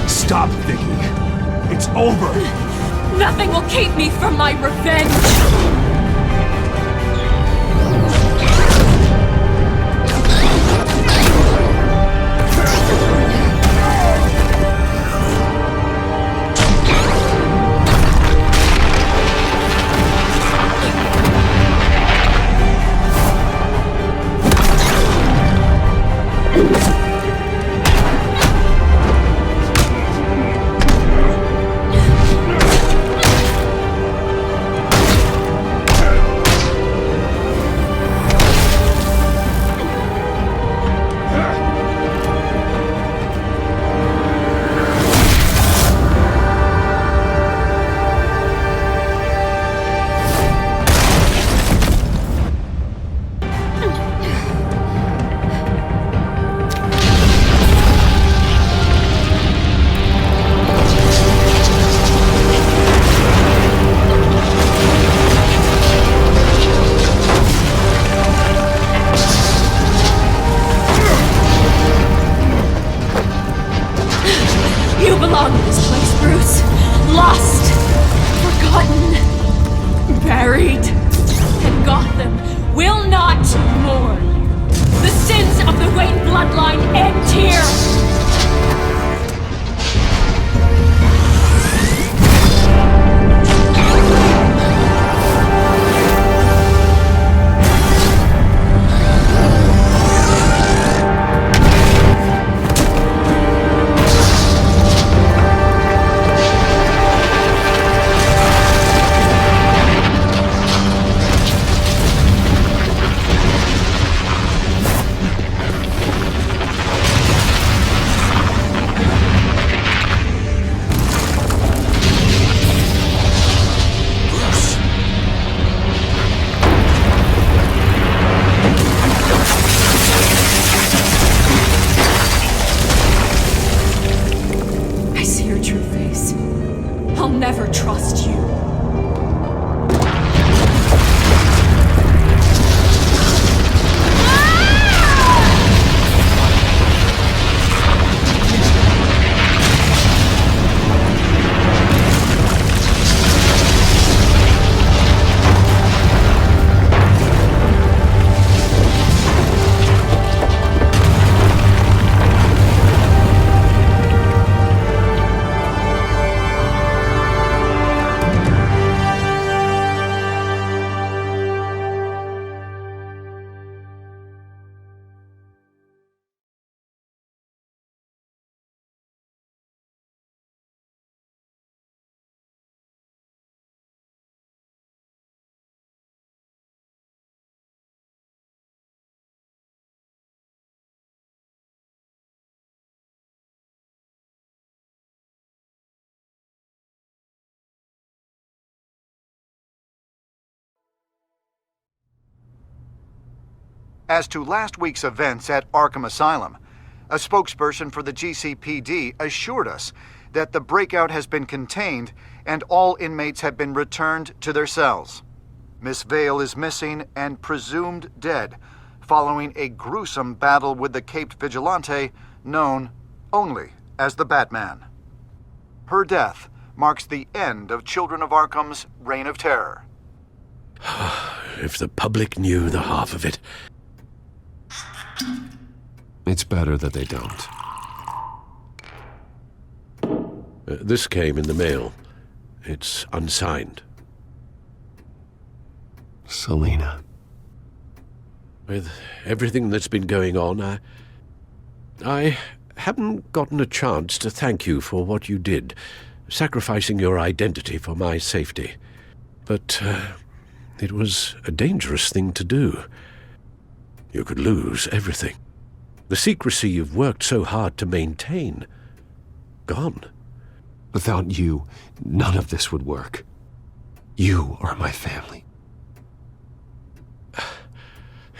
Stop, Vicky. It's over. Nothing will keep me from my revenge! You belong in this place, Bruce. Lost, forgotten, buried. And Gotham will not mourn. The sins of the Wayne bloodline end here. trust you. As to last week's events at Arkham Asylum, a spokesperson for the GCPD assured us that the breakout has been contained and all inmates have been returned to their cells. Miss Vale is missing and presumed dead, following a gruesome battle with the caped vigilante known only as the Batman. Her death marks the end of Children of Arkham's reign of terror. If the public knew the half of it. It's better that they don't. This came in the mail. It's unsigned. Selina. With everything that's been going on, I haven't gotten a chance to thank you for what you did, sacrificing your identity for my safety. But it was a dangerous thing to do. You could lose everything. The secrecy you've worked so hard to maintain. Gone. Without you, none of this would work. You are my family.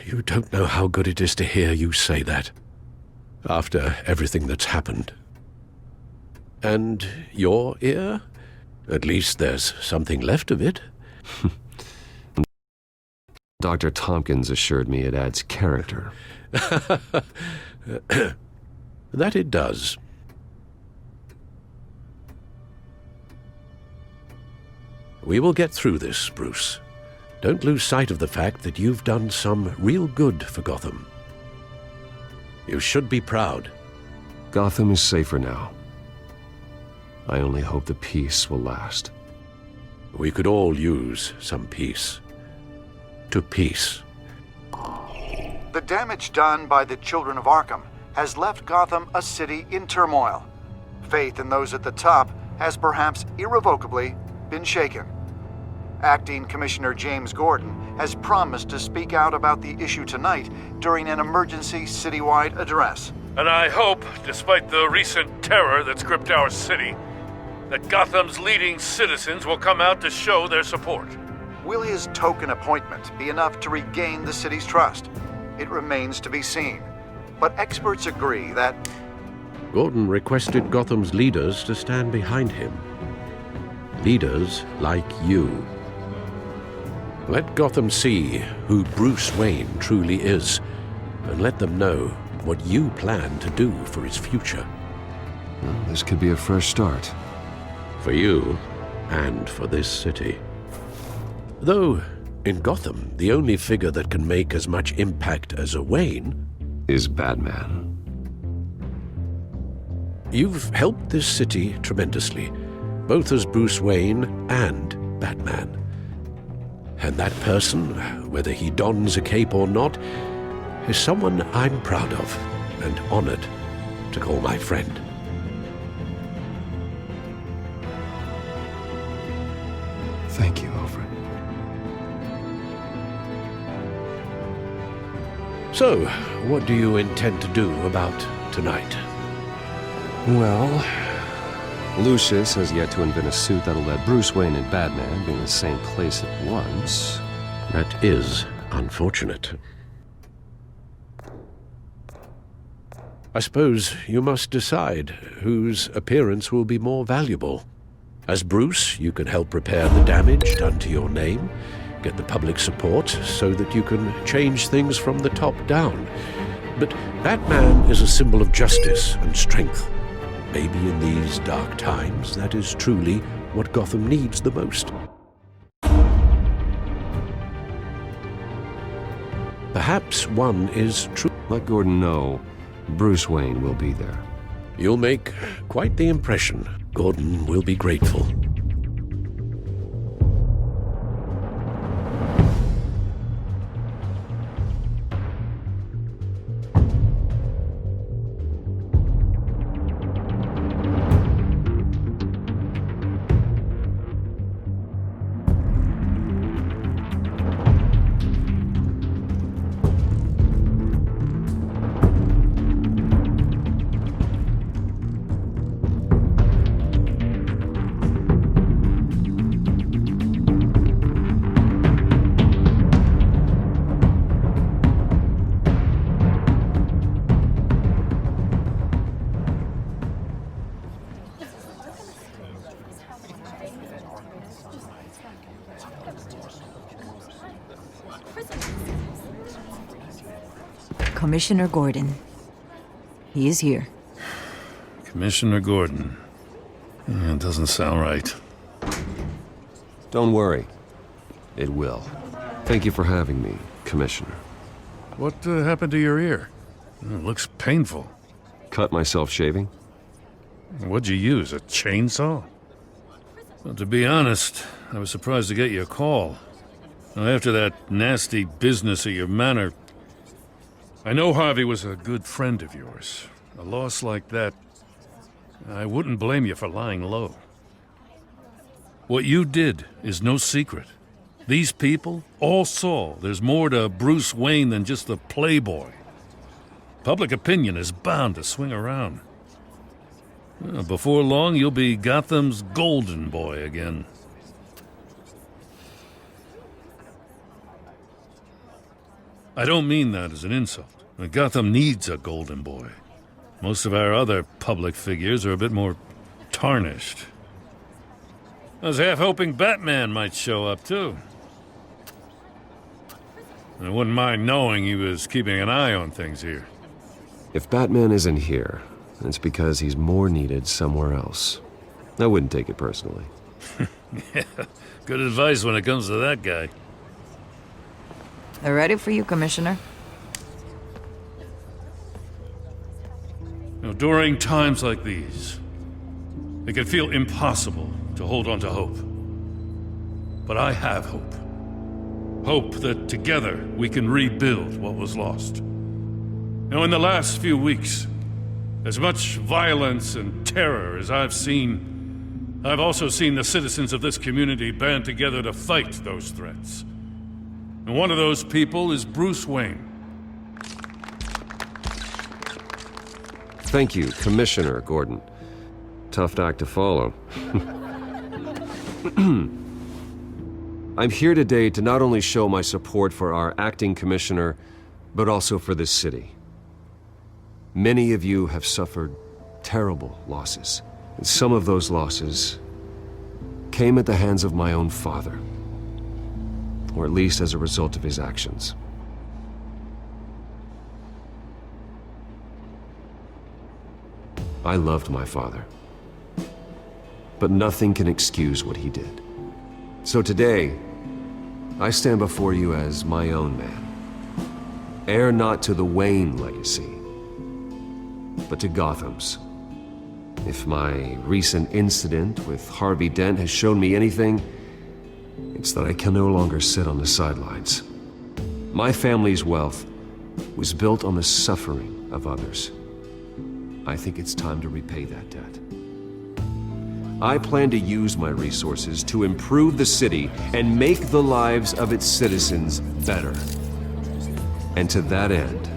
You don't know how good it is to hear you say that. After everything that's happened. And your ear? At least there's something left of it. Dr. Tompkins assured me it adds character. That it does. We will get through this, Bruce. Don't lose sight of the fact that you've done some real good for Gotham. You should be proud. Gotham is safer now. I only hope the peace will last. We could all use some peace. To peace. The damage done by the Children of Arkham has left Gotham a city in turmoil. Faith in those at the top has perhaps irrevocably been shaken. Acting Commissioner James Gordon has promised to speak out about the issue tonight during an emergency citywide address. And I hope, despite the recent terror that's gripped our city, that Gotham's leading citizens will come out to show their support. Will his token appointment be enough to regain the city's trust? It remains to be seen. But experts agree that Gordon requested Gotham's leaders to stand behind him. Leaders like you. Let Gotham see who Bruce Wayne truly is, and let them know what you plan to do for his future. Well, this could be a fresh start. For you, and for this city. Though, in Gotham, the only figure that can make as much impact as a Wayne is Batman. You've helped this city tremendously, both as Bruce Wayne and Batman. And that person, whether he dons a cape or not, is someone I'm proud of and honored to call my friend. Thank you, Alfred. So, what do you intend to do about tonight? Well, Lucius has yet to invent a suit that'll let Bruce Wayne and Batman be in the same place at once. That is unfortunate. I suppose you must decide whose appearance will be more valuable. As Bruce, you can help repair the damage done to your name, get the public support so that you can change things from the top down. But Batman is a symbol of justice and strength. Maybe in these dark times, that is truly what Gotham needs the most. Perhaps one is true. Let Gordon know Bruce Wayne will be there. You'll make quite the impression. Gordon will be grateful. Commissioner Gordon. He is here. Commissioner Gordon. Yeah, it doesn't sound right. Don't worry. It will. Thank you for having me, Commissioner. What happened to your ear? It looks painful. Cut myself shaving? What'd you use, a chainsaw? Well, to be honest, I was surprised to get your call. Now, after that nasty business at your manor, I know Harvey was a good friend of yours. A loss like that, I wouldn't blame you for lying low. What you did is no secret. These people all saw there's more to Bruce Wayne than just the playboy. Public opinion is bound to swing around. Before long, you'll be Gotham's golden boy again. I don't mean that as an insult. Gotham needs a golden boy. Most of our other public figures are a bit more tarnished. I was half hoping Batman might show up, too. I wouldn't mind knowing he was keeping an eye on things here. If Batman isn't here, it's because he's more needed somewhere else. I wouldn't take it personally. Yeah, good advice when it comes to that guy. They're ready for you, Commissioner. During times like these, it can feel impossible to hold on to hope. But I have hope. Hope that together we can rebuild what was lost. In the last few weeks, as much violence and terror as I've seen, I've also seen the citizens of this community band together to fight those threats. And one of those people is Bruce Wayne. Thank you, Commissioner Gordon. Tough act to follow. I'm here today to not only show my support for our acting commissioner, but also for this city. Many of you have suffered terrible losses, and some of those losses came at the hands of my own father, or at least as a result of his actions. I loved my father, but nothing can excuse what he did. So today, I stand before you as my own man, heir not to the Wayne legacy, but to Gotham's. If my recent incident with Harvey Dent has shown me anything, it's that I can no longer sit on the sidelines. My family's wealth was built on the suffering of others. I think it's time to repay that debt. I plan to use my resources to improve the city and make the lives of its citizens better. And to that end,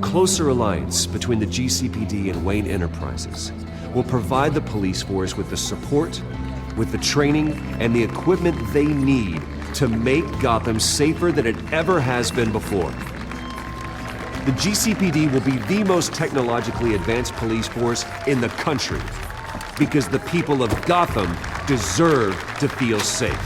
closer alliance between the GCPD and Wayne Enterprises will provide the police force with the support, with the training, and the equipment they need to make Gotham safer than it ever has been before. the GCPD will be the most technologically advanced police force in the country. Because the people of Gotham deserve to feel safe.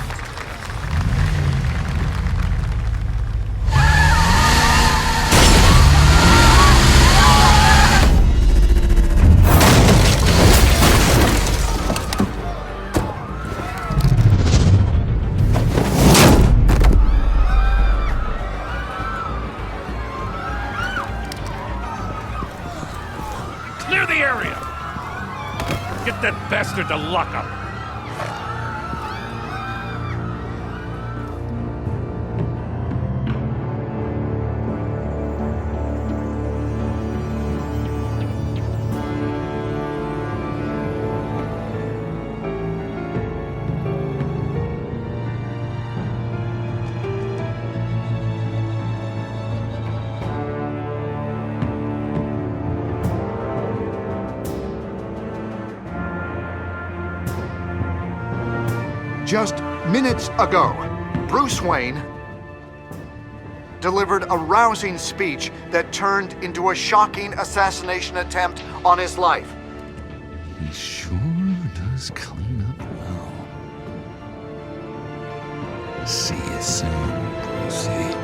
Clear the area! Get that bastard to lock up! Just minutes ago, Bruce Wayne delivered a rousing speech that turned into a shocking assassination attempt on his life. He sure does clean up well. See you soon, Brucey.